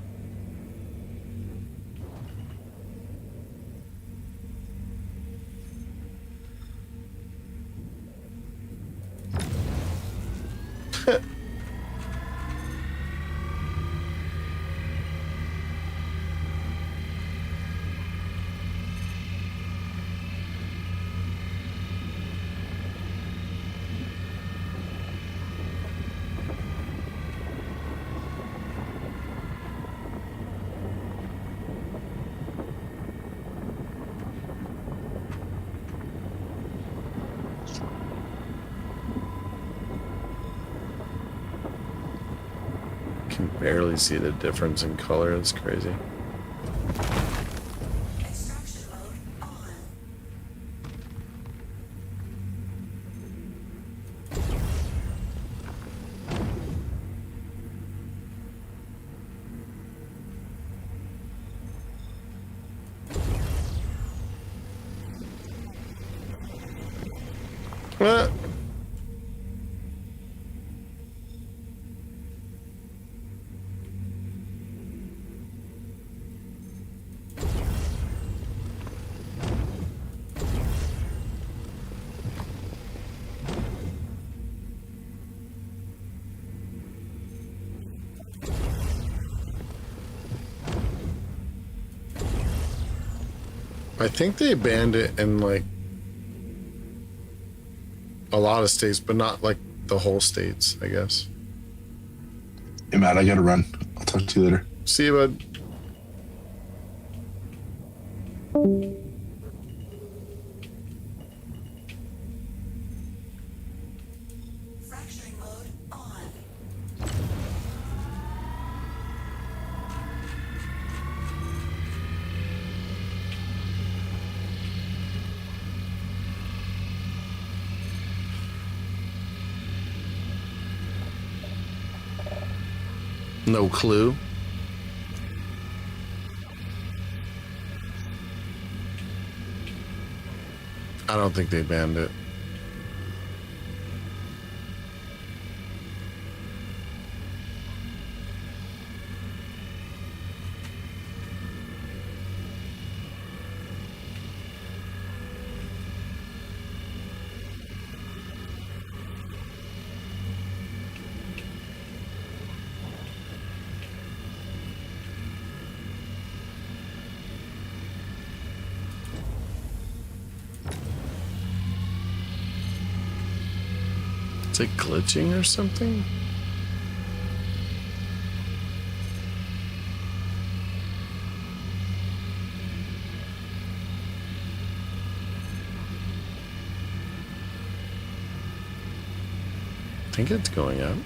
Can barely see the difference in color. It's crazy. Extraction mode on. What? I think they banned it in like a lot of states, but not like the whole states, I guess. Hey, Matt, I gotta run. I'll talk to you later. See you, bud. Fracturing mode on. No clue. I don't think they banned it. Is it glitching or something? think it's going up.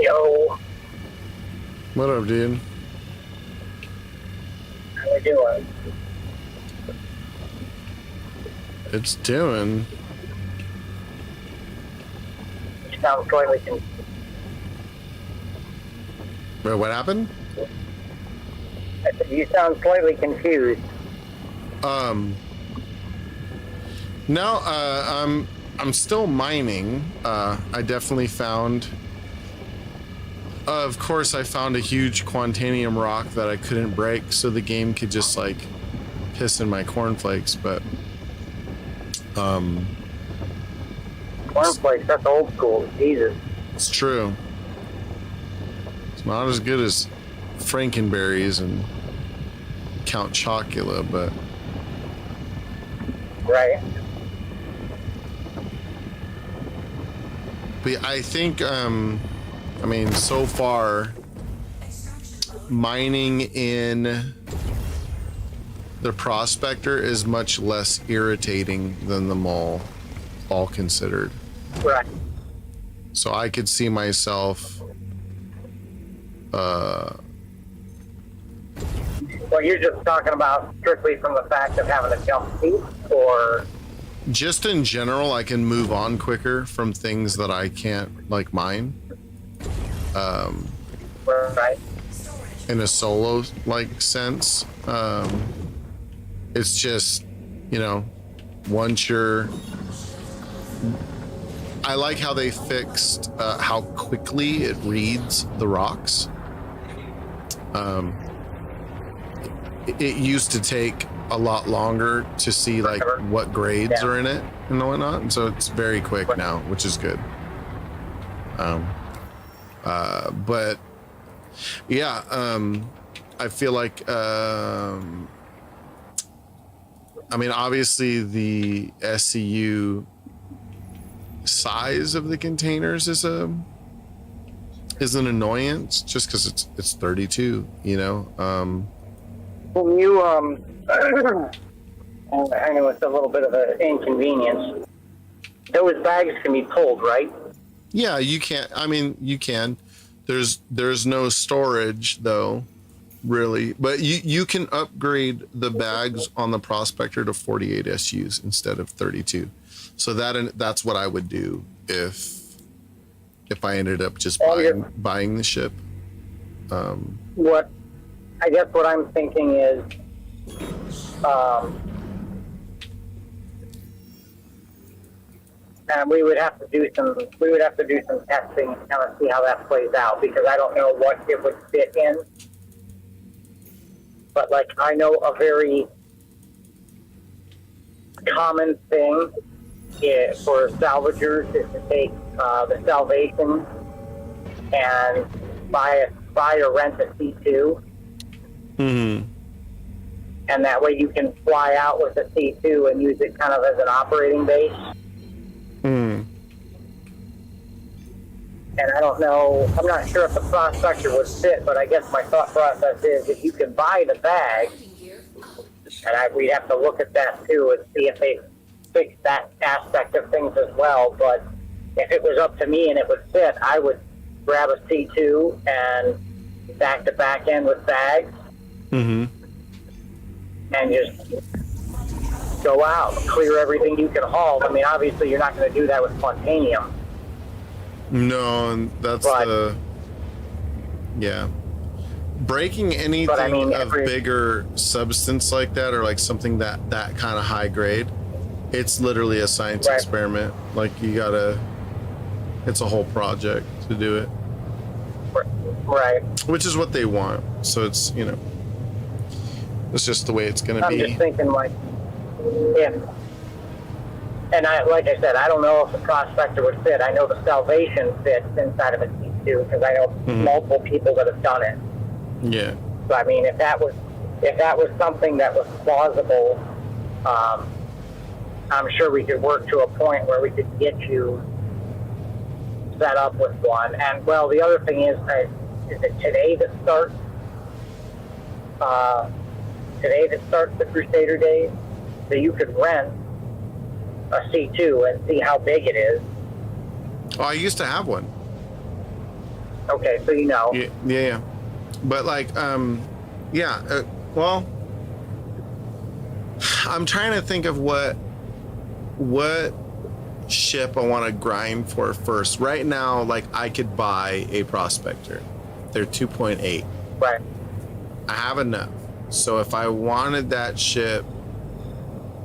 Yo, What up, dude? how we doing? It's doing. You sound slightly confused. Wait, what happened? I said, you sound slightly confused. No, I'm still mining. I definitely found. Of course, I found a huge Quantanium rock that I couldn't break, so the game could just like piss in my cornflakes. But Cornflakes, that's old school. Jesus. it's true. It's not as good as Frankenberries and Count Chocula, but Right. I think I mean, so far mining in the Prospector is much less irritating than the Mole, all considered. Right. So I could see myself Well, you're just talking about strictly from the fact of having a jump seat, or just in general, I can move on quicker from things that I can't like mine. right? In a solo like sense. It's just, you know, once you're, I like how they fixed how quickly it reads the rocks. It used to take a lot longer to see like what grades are in it and whatnot, and so it's very quick now, which is good. But yeah, I feel like I mean, obviously the SCU size of the containers is an annoyance, just because it's 32, you know. Well, you I know it's a little bit of an inconvenience. Those bags can be pulled, right? Yeah, you can't. I mean, you can. There's no storage though, really. But you can upgrade the bags on the Prospector to 48 SUs instead of 32. So that's what I would do if I ended up just buying the ship. What I guess what I'm thinking is, and we would have to do some testing and kind of see how that plays out, because I don't know what it would fit in. But like, I know a very common thing for salvagers is to take the Salvation and buy or rent a C2. Mm-hmm. And that way you can fly out with a C2 and use it kind of as an operating base. Mm. And I don't know, I'm not sure if the Prospector would fit, but I guess my thought process is if you can buy the bag, and we'd have to look at that too and see if they fix that aspect of things as well. But if it was up to me and it would fit, I would grab a C2 and back to back end with bags. Mm-hmm. And just go out, clear everything you can haul. I mean, obviously you're not going to do that with Quantanium. No, and that's yeah. Breaking anything of bigger substance like that, or like something that kind of high grade, it's literally a science experiment. Like it's a whole project to do it. Right. Which is what they want. So it's, you know, it's just the way it's going to be. I'm just thinking like, if, and like I said, I don't know if the Prospector would fit. I know the Salvation fits inside of a C2 because I know multiple people that have done it. Yeah. So I mean, if that was if that was something that was plausible, I'm sure we could work to a point where we could get you set up with one. And well, the other thing is it today that starts? Today that starts the Crusader Days, so you could rent a C2 and see how big it is. Oh, I used to have one. Okay, so you know. Yeah. But like, well, I'm trying to think of what ship I want to grind for first. Right now, like I could buy a Prospector. They're 2.8. Right. I have enough. So if I wanted that ship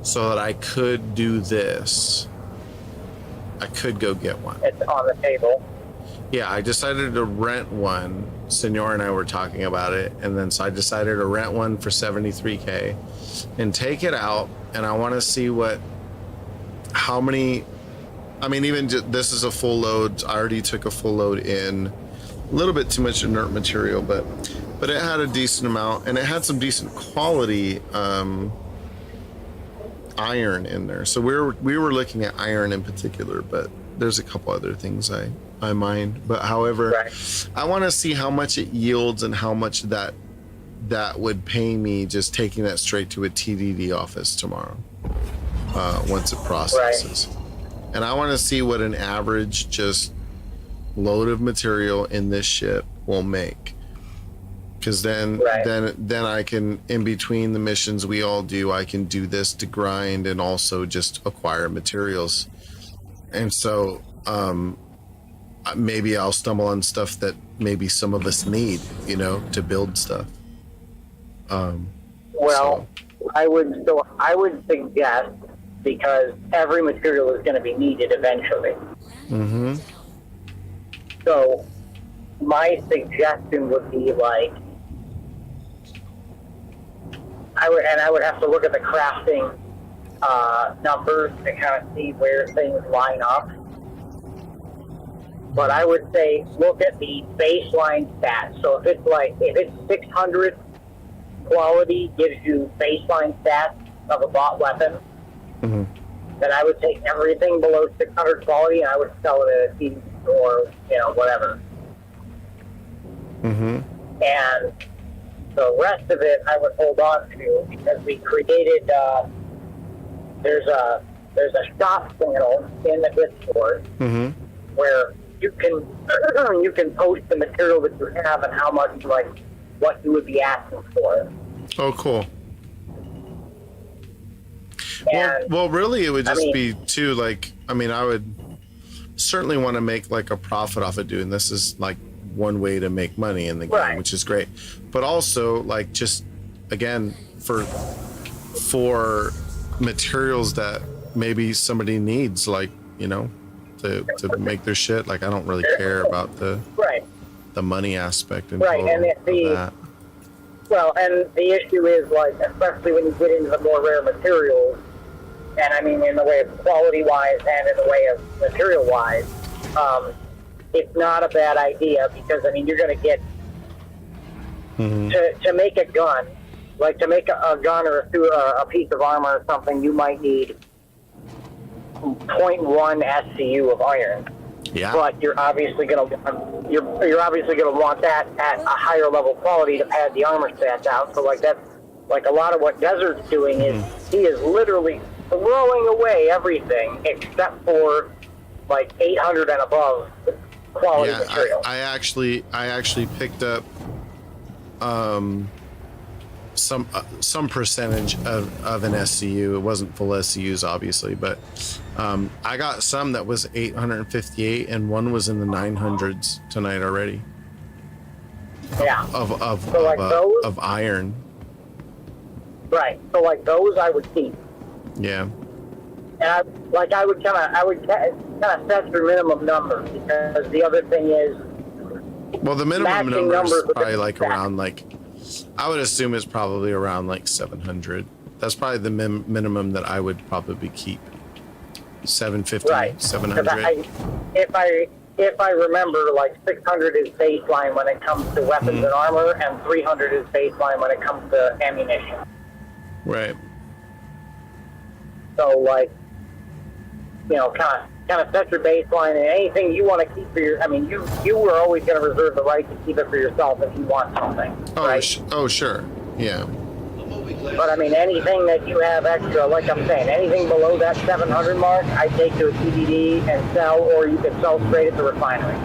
so that I could do this, I could go get one. It's on the table. Yeah, I decided to rent one. Senor and I were talking about it, and then so I decided to rent one for $73K and take it out, and I want to see how many. I mean, even this is a full load. I already took a full load in. A little bit too much inert material, but it had a decent amount, and it had some decent quality iron in there. So we were looking at iron in particular, but there's a couple other things I mind. But however, right. I want to see how much it yields and how much that would pay me just taking that straight to a TDD office tomorrow once it processes. Right. And I want to see what an average just load of material in this ship will make. Because then I can, in between the missions we all do, I can do this to grind and also just acquire materials. And so maybe I'll stumble on stuff that maybe some of us need, to build stuff. I would suggest, because every material is going to be needed eventually. Mm-hmm. So my suggestion would be like, I would have to look at the crafting numbers to kind of see where things line up. But I would say look at the baseline stats. So if it's 600 quality gives you baseline stats of a bot weapon, mm-hmm. then I would take everything below 600 quality and I would sell it at a TV or whatever. Mm-hmm. And the rest of it I would hold on to, because we created there's a shop channel in the Discord, mm-hmm. where you can post the material that you have and how much, like, what you would be asking for. Oh, cool. Well, really, it would just be too, like, I would certainly want to make like a profit off of doing this. Is like one way to make money in the game, right. Which is great. But also, like, just again for materials that maybe somebody needs, like, to make their shit. Like, I don't really care about the money aspect and that. Well, and the issue is, like, especially when you get into the more rare materials, and in the way of quality-wise and in the way of material-wise, it's not a bad idea, because, you're going to get, mm-hmm. to make a gun, like to make a gun or a piece of armor or something, you might need 0.1 SCU of iron. Yeah. But you're obviously gonna want that at a higher level quality to pad the armor stats out. So like that's like a lot of what Desert's doing is he is literally throwing away everything except for like 800 and above quality material. I actually picked up some percentage of an SCU. It wasn't full SCUs, obviously, but I got some that was 858, and one was in the 900s tonight already. Yeah. Of iron. Right. So like those, I would keep. Yeah. And I would kind of set your minimum number, because the other thing is. Well, the minimum number is probably like around like. I would assume it's probably around like 700. That's probably the minimum that if if I remember, like 600 is baseline when it comes to weapons and armor, and 300 is baseline when it comes to ammunition. Right. So, like, you know, kind of set your baseline, and anything you want to keep for your. I mean, you were always going to reserve the right to keep it for yourself if you want something. Oh, right? oh, sure. Yeah. But I mean, anything that you have extra, like I'm saying, anything below that 700 mark, I take to a TBD and sell, or you can sell straight at the refinery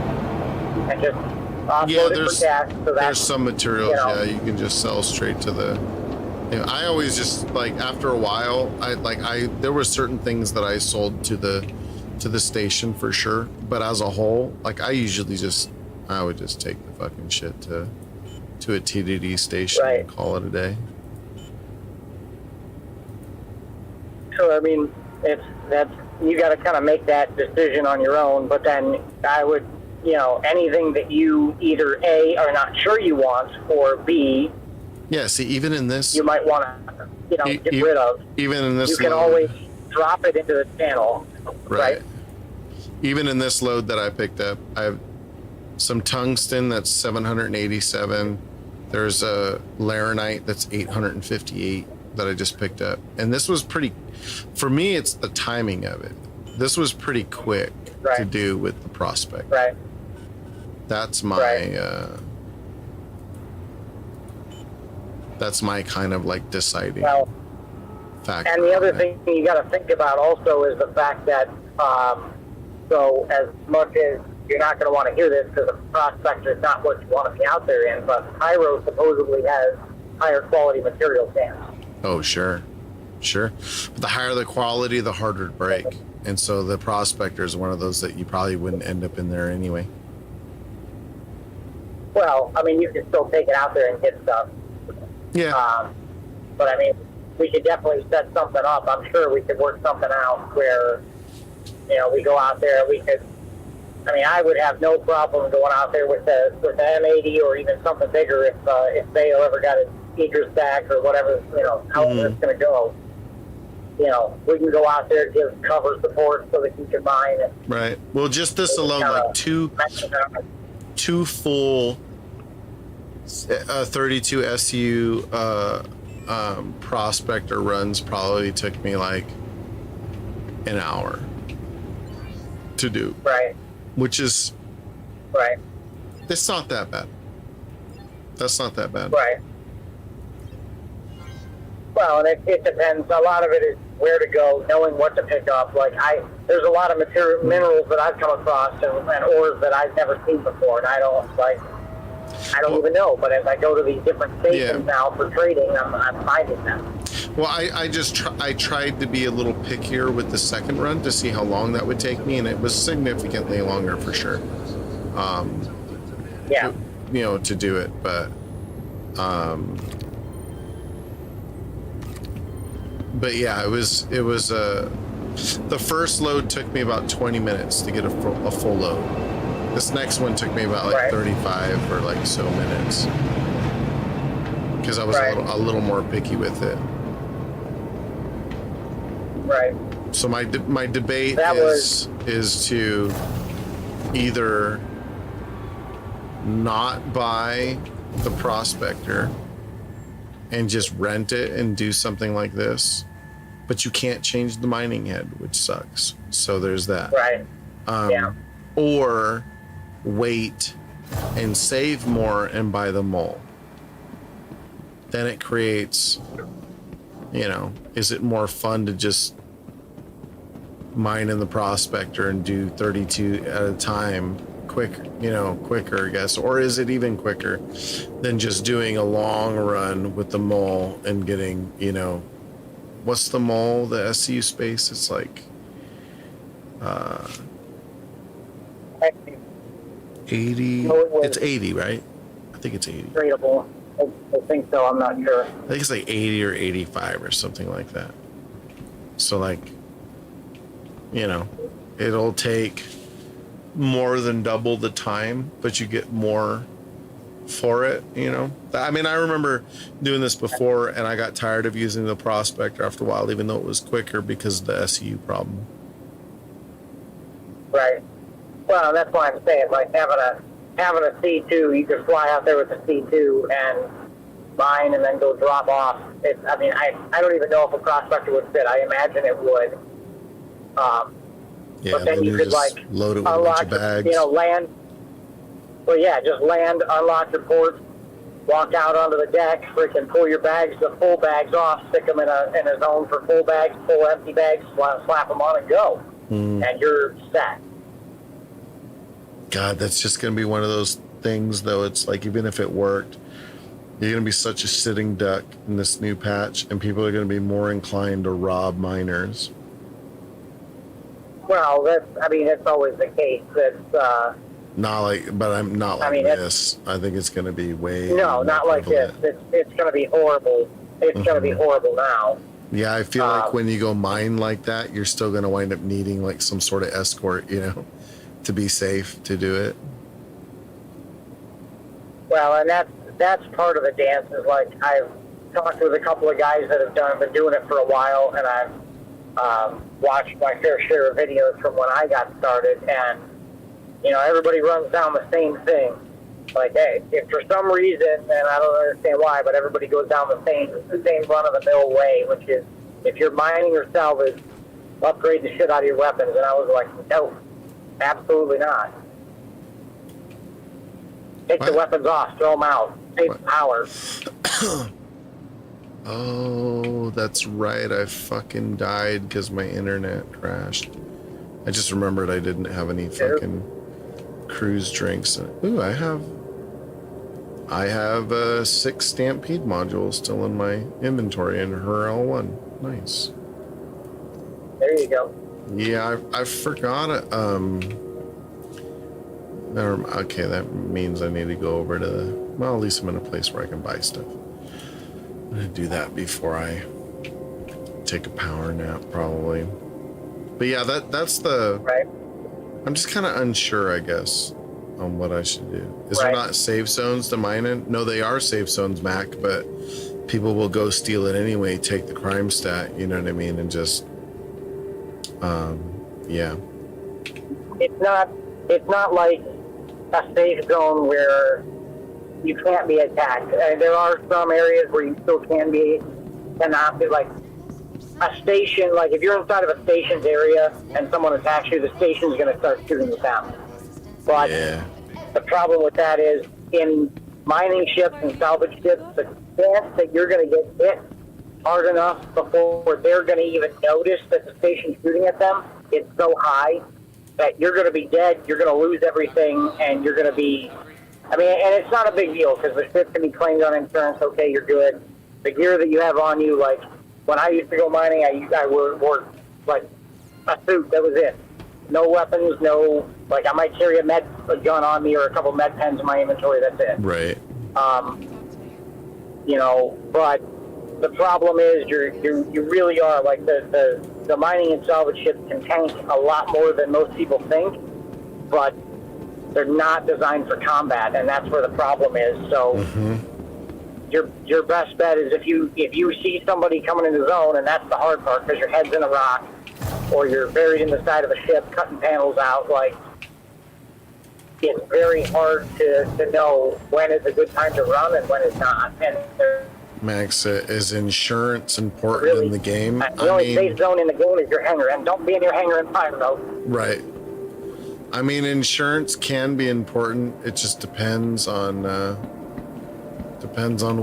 and just offload it for cash. So there's some materials, you know, you can just sell straight to the. You know, I always just like after a while, there were certain things that I sold to the station for sure, but as a whole, like I would just take the fucking shit to a TDD station and call it a day. So I mean, that's you got to kind of make that decision on your own. But then I would, you know, anything that you either A, are not sure you want, or B, yeah. See, even in this, you might want to, you know, get rid of. Even in this, you can always drop it into the channel, right? Even in this load that I picked up, I have some tungsten that's 787. There's a laranite that's 858 that I just picked up, and this was pretty. For me, it's the timing of it. This was pretty quick to do with the prospect. Right. That's my that's my kind of like deciding factor. And the other thing you got to think about also is the fact that so as much as you're not going to want to hear this because the prospector is not what you want to be out there in, but Pyro supposedly has higher quality material stands. Oh, sure. But the higher the quality, the harder to break. And so the prospector is one of those that you probably wouldn't end up in there anyway. Well, I mean, you can still take it out there and get stuff. Yeah. But I mean, we could definitely set something up. I'm sure we could work something out where, you know, we go out there, we could, I mean, I would have no problem going out there with the M80 or even something bigger if Vail ever got an eager stack or whatever, you know, however it's going to go. You know, we can go out there, give cover support so that you can mine it. Right. Well, just this alone, like two full 32 SU prospector runs probably took me like an hour to do. Right. Which is right. It's not that bad. That's not that bad. Right. Well, and it depends. A lot of it is where to go, knowing what to pick up. Like there's a lot of minerals that I've come across and ores that I've never seen before, and I don't even know. But as I go to these different stations now for trading, I'm finding them. Well, I tried to be a little pickier with the second run to see how long that would take me, and it was significantly longer for sure. To do it, but yeah, it was the first load took me about 20 minutes to get a full load. This next one took me about like 35 or like so minutes because I was a little more picky with it. Right. So my debate is to either not buy the prospector and just rent it and do something like this, but you can't change the mining head, which sucks. So there's that. Right. Or wait and save more and buy the mole. Then it creates, is it more fun to just mine in the prospector and do 32 at a time quicker, I guess, or is it even quicker than just doing a long run with the mole and getting, what's the mole, the SCU space? It's like 80. It's 80, right? I think it's 80. Tradable. I think so. I'm not sure. I think it's like 80 or 85 or something like that. So like, it'll take more than double the time, but you get more for it, I mean, I remember doing this before and I got tired of using the prospector after a while, even though it was quicker because of the SU problem. Right. Well, that's why I'm saying, like, having a C2, you could fly out there with a C2 and mine and then go drop off. I mean, I don't even know if a prospector would fit. I imagine it would. Yeah, but then you could, just like, load it with a unlock, bunch of bags. you know, land. Well, yeah, just land, unlock your ports, walk out onto the deck, freaking pull your bags, the full bags off, stick them in a zone for full bags, full empty bags, slap them on and go. And you're set. God, that's just going to be one of those things, though. It's like, even if it worked, you're going to be such a sitting duck in this new patch, and people are going to be more inclined to rob miners. Well, that's always the case. That's, Not like, but I'm not like this. I think it's going to be way. No, not like this. It's going to be horrible. It's going to be horrible now. Yeah, I feel like when you go mine like that, you're still going to wind up needing like some sort of escort, you know, to be safe to do it. Well, and that's part of the dance. Is like, I've talked with a couple of guys that have been doing it for a while, and I've watched my fair share of videos from when I got started, and you know, everybody runs down the same thing. Like, hey, if for some reason, and I don't understand why, but everybody goes down the same run-of-the-mill way, which is, if you're mining or salvage, upgrade the shit out of your weapons. And I was like, no, absolutely not. Take the weapons off, throw them out, save power. Oh, that's right. I fucking died because my internet crashed. I just remembered I didn't have any fucking cruise drinks. Ooh, I have 6 Stampede modules still in my inventory in her L1. Nice. There you go. Yeah, I forgot it. Okay, that means I need to go over to the, well, at least I'm in a place where I can buy stuff. I'm gonna do that before I take a power nap, probably. But yeah, that's the right. I'm just kind of unsure, I guess, on what I should do. Is there not safe zones to mine in? No, they are safe zones, Mac, but people will go steal it anyway, take the crime stat, you know what I mean, and just, yeah. It's not like a safe zone where you can't be attacked. There are some areas where you still cannot be, like a station. Like if you're inside of a station's area and someone attacks you, the station's going to start shooting you down. But the problem with that is, in mining ships and salvage ships, the chance that you're going to get hit hard enough before they're going to even notice that the station's shooting at them is so high that you're going to be dead, you're going to lose everything, and you're going to be, I mean, and it's not a big deal because the ship can be claimed on insurance. Okay, you're good. The gear that you have on you, like when I used to go mining, I wore like a suit. That was it. No weapons, no, like I might carry a gun on me or a couple med pens in my inventory. That's it. Right. You know, but the problem is you really are, like the mining and salvage ships can tank a lot more than most people think, but they're not designed for combat, and that's where the problem is. So your best bet is if you see somebody coming in the zone, and that's the hard part because your head's in a rock or you're buried in the side of a ship cutting panels out, like it's very hard to know when is a good time to run and when it's not. And Max, is insurance important in the game? The only safe zone in the game is your hangar, and don't be in your hangar in time, though. Right. I mean, insurance can be important. It just depends on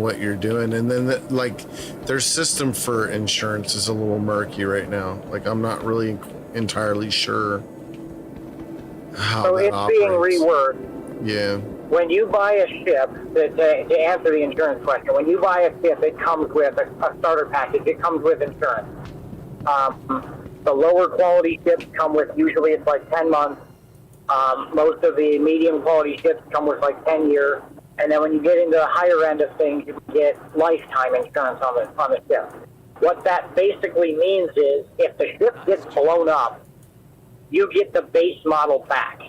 what you're doing, and then like their system for insurance is a little murky right now. Like I'm not really entirely sure how so that it's operates. being reworked. Yeah. When you buy a ship, to answer the insurance question, when you buy a ship, it comes with a starter package. It comes with insurance. The lower quality ships come with, usually it's like 10 months. Most of the medium quality ships come with like 10 years. And then when you get into the higher end of things, you get lifetime insurance on the ship. What that basically means is if the ship gets blown up, you get the base model back.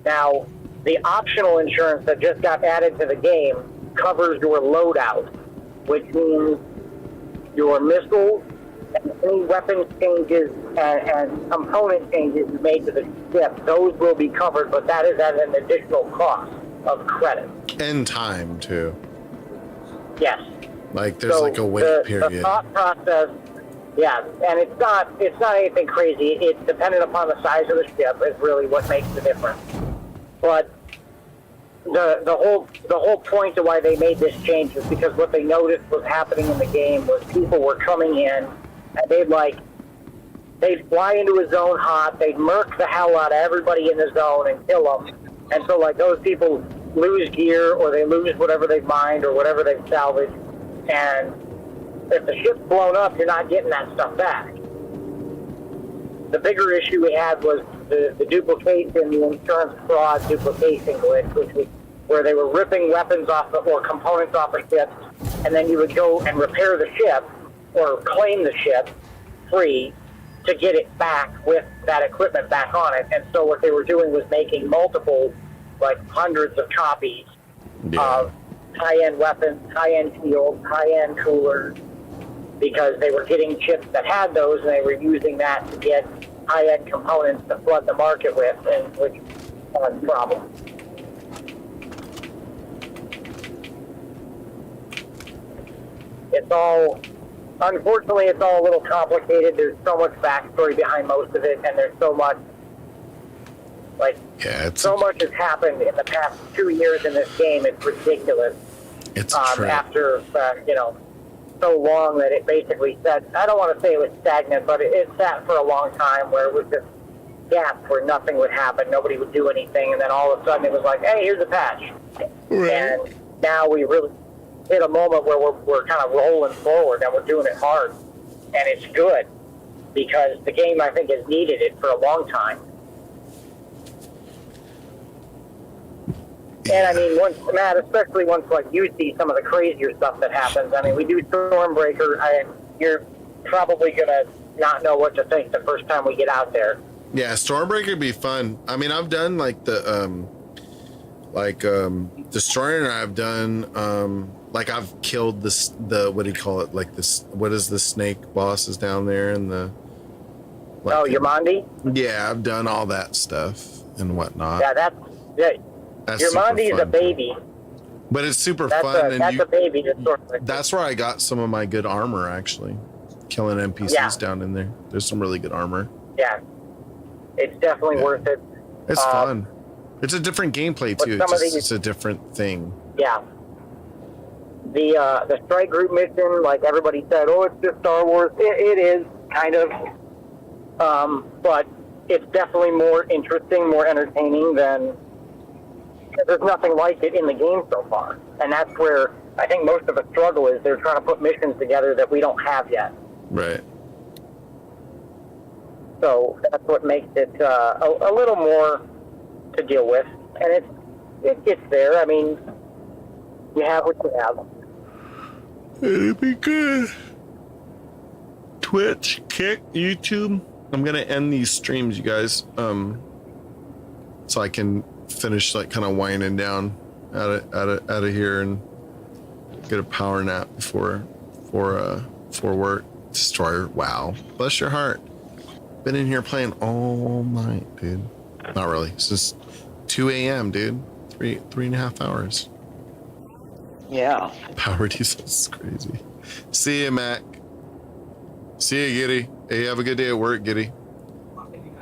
Now, the optional insurance that just got added to the game covers your loadout, which means your missiles, And any weapon changes and component changes made to the ship, those will be covered, but that is at an additional cost of credit. And time too. Yes. Like there's like a wait period. The thought process, yeah, and it's not anything crazy. It's dependent upon the size of the ship is really what makes the difference. But the whole point of why they made this change is because what they noticed was happening in the game was people were coming in and they'd fly into a zone hot, they'd murk the hell out of everybody in the zone and kill them, and so like those people lose gear or they lose whatever they've mined or whatever they've salvaged, and if the ship's blown up, you're not getting that stuff back. The bigger issue we had was the duplication, the insurance fraud duplication glitch, which was where they were ripping weapons off or components off of ships, and then you would go and repair the ship or claim the ship free to get it back with that equipment back on it. And so what they were doing was making multiple, like hundreds of copies of high-end weapons, high-end shields, high-end coolers, because they were getting chips that had those, and they were using that to get high-end components to flood the market with, and which caused problems. Unfortunately, it's all a little complicated. There's so much backstory behind most of it, and there's so much, so much has happened in the past 2 years in this game. It's ridiculous. It's after, so long that it basically said, I don't want to say it was stagnant, but it sat for a long time where it was just gaps where nothing would happen, nobody would do anything, and then all of a sudden it was like, hey, here's a patch. Right. And now we really hit a moment where we're kind of rolling forward and we're doing it hard. And it's good because the game, I think, has needed it for a long time. And I mean, Matt, especially once like you see some of the crazier stuff that happens. I mean, we do Stormbreaker, you're probably gonna not know what to think the first time we get out there. Yeah, Stormbreaker would be fun. I mean, I've done like the Destroyer, and I've done like I've killed the what do you call it? Like this, what is the snake bosses down there in the? Like Yamandi? Yeah, I've done all that stuff and whatnot. Yeah, that's Yamandi is a baby. But it's super fun. That's a baby. That's where I got some of my good armor, actually. Killing NPCs down in there. There's some really good armor. Yeah. It's definitely worth it. It's fun. It's a different gameplay, too. It's a different thing. Yeah. The strike group mission, like everybody said, it's just Star Wars. It is, kind of. But it's definitely more interesting, more entertaining than... There's nothing like it in the game so far. And that's where I think most of the struggle is. They're trying to put missions together that we don't have yet. Right. So that's what makes it a little more to deal with. And it gets there. I mean, you have what you have. It'll be good. Twitch, Kick, YouTube. I'm going to end these streams, you guys. So I can finish like kind of winding down out of here and get a power nap before work. Destroyer, wow, bless your heart. Been in here playing all night, dude. Not really. It's just 2 a.m., dude. Three and a half hours. Yeah. Power diesel is crazy. See you, Mac. See you, Giddy. Hey, have a good day at work, Giddy.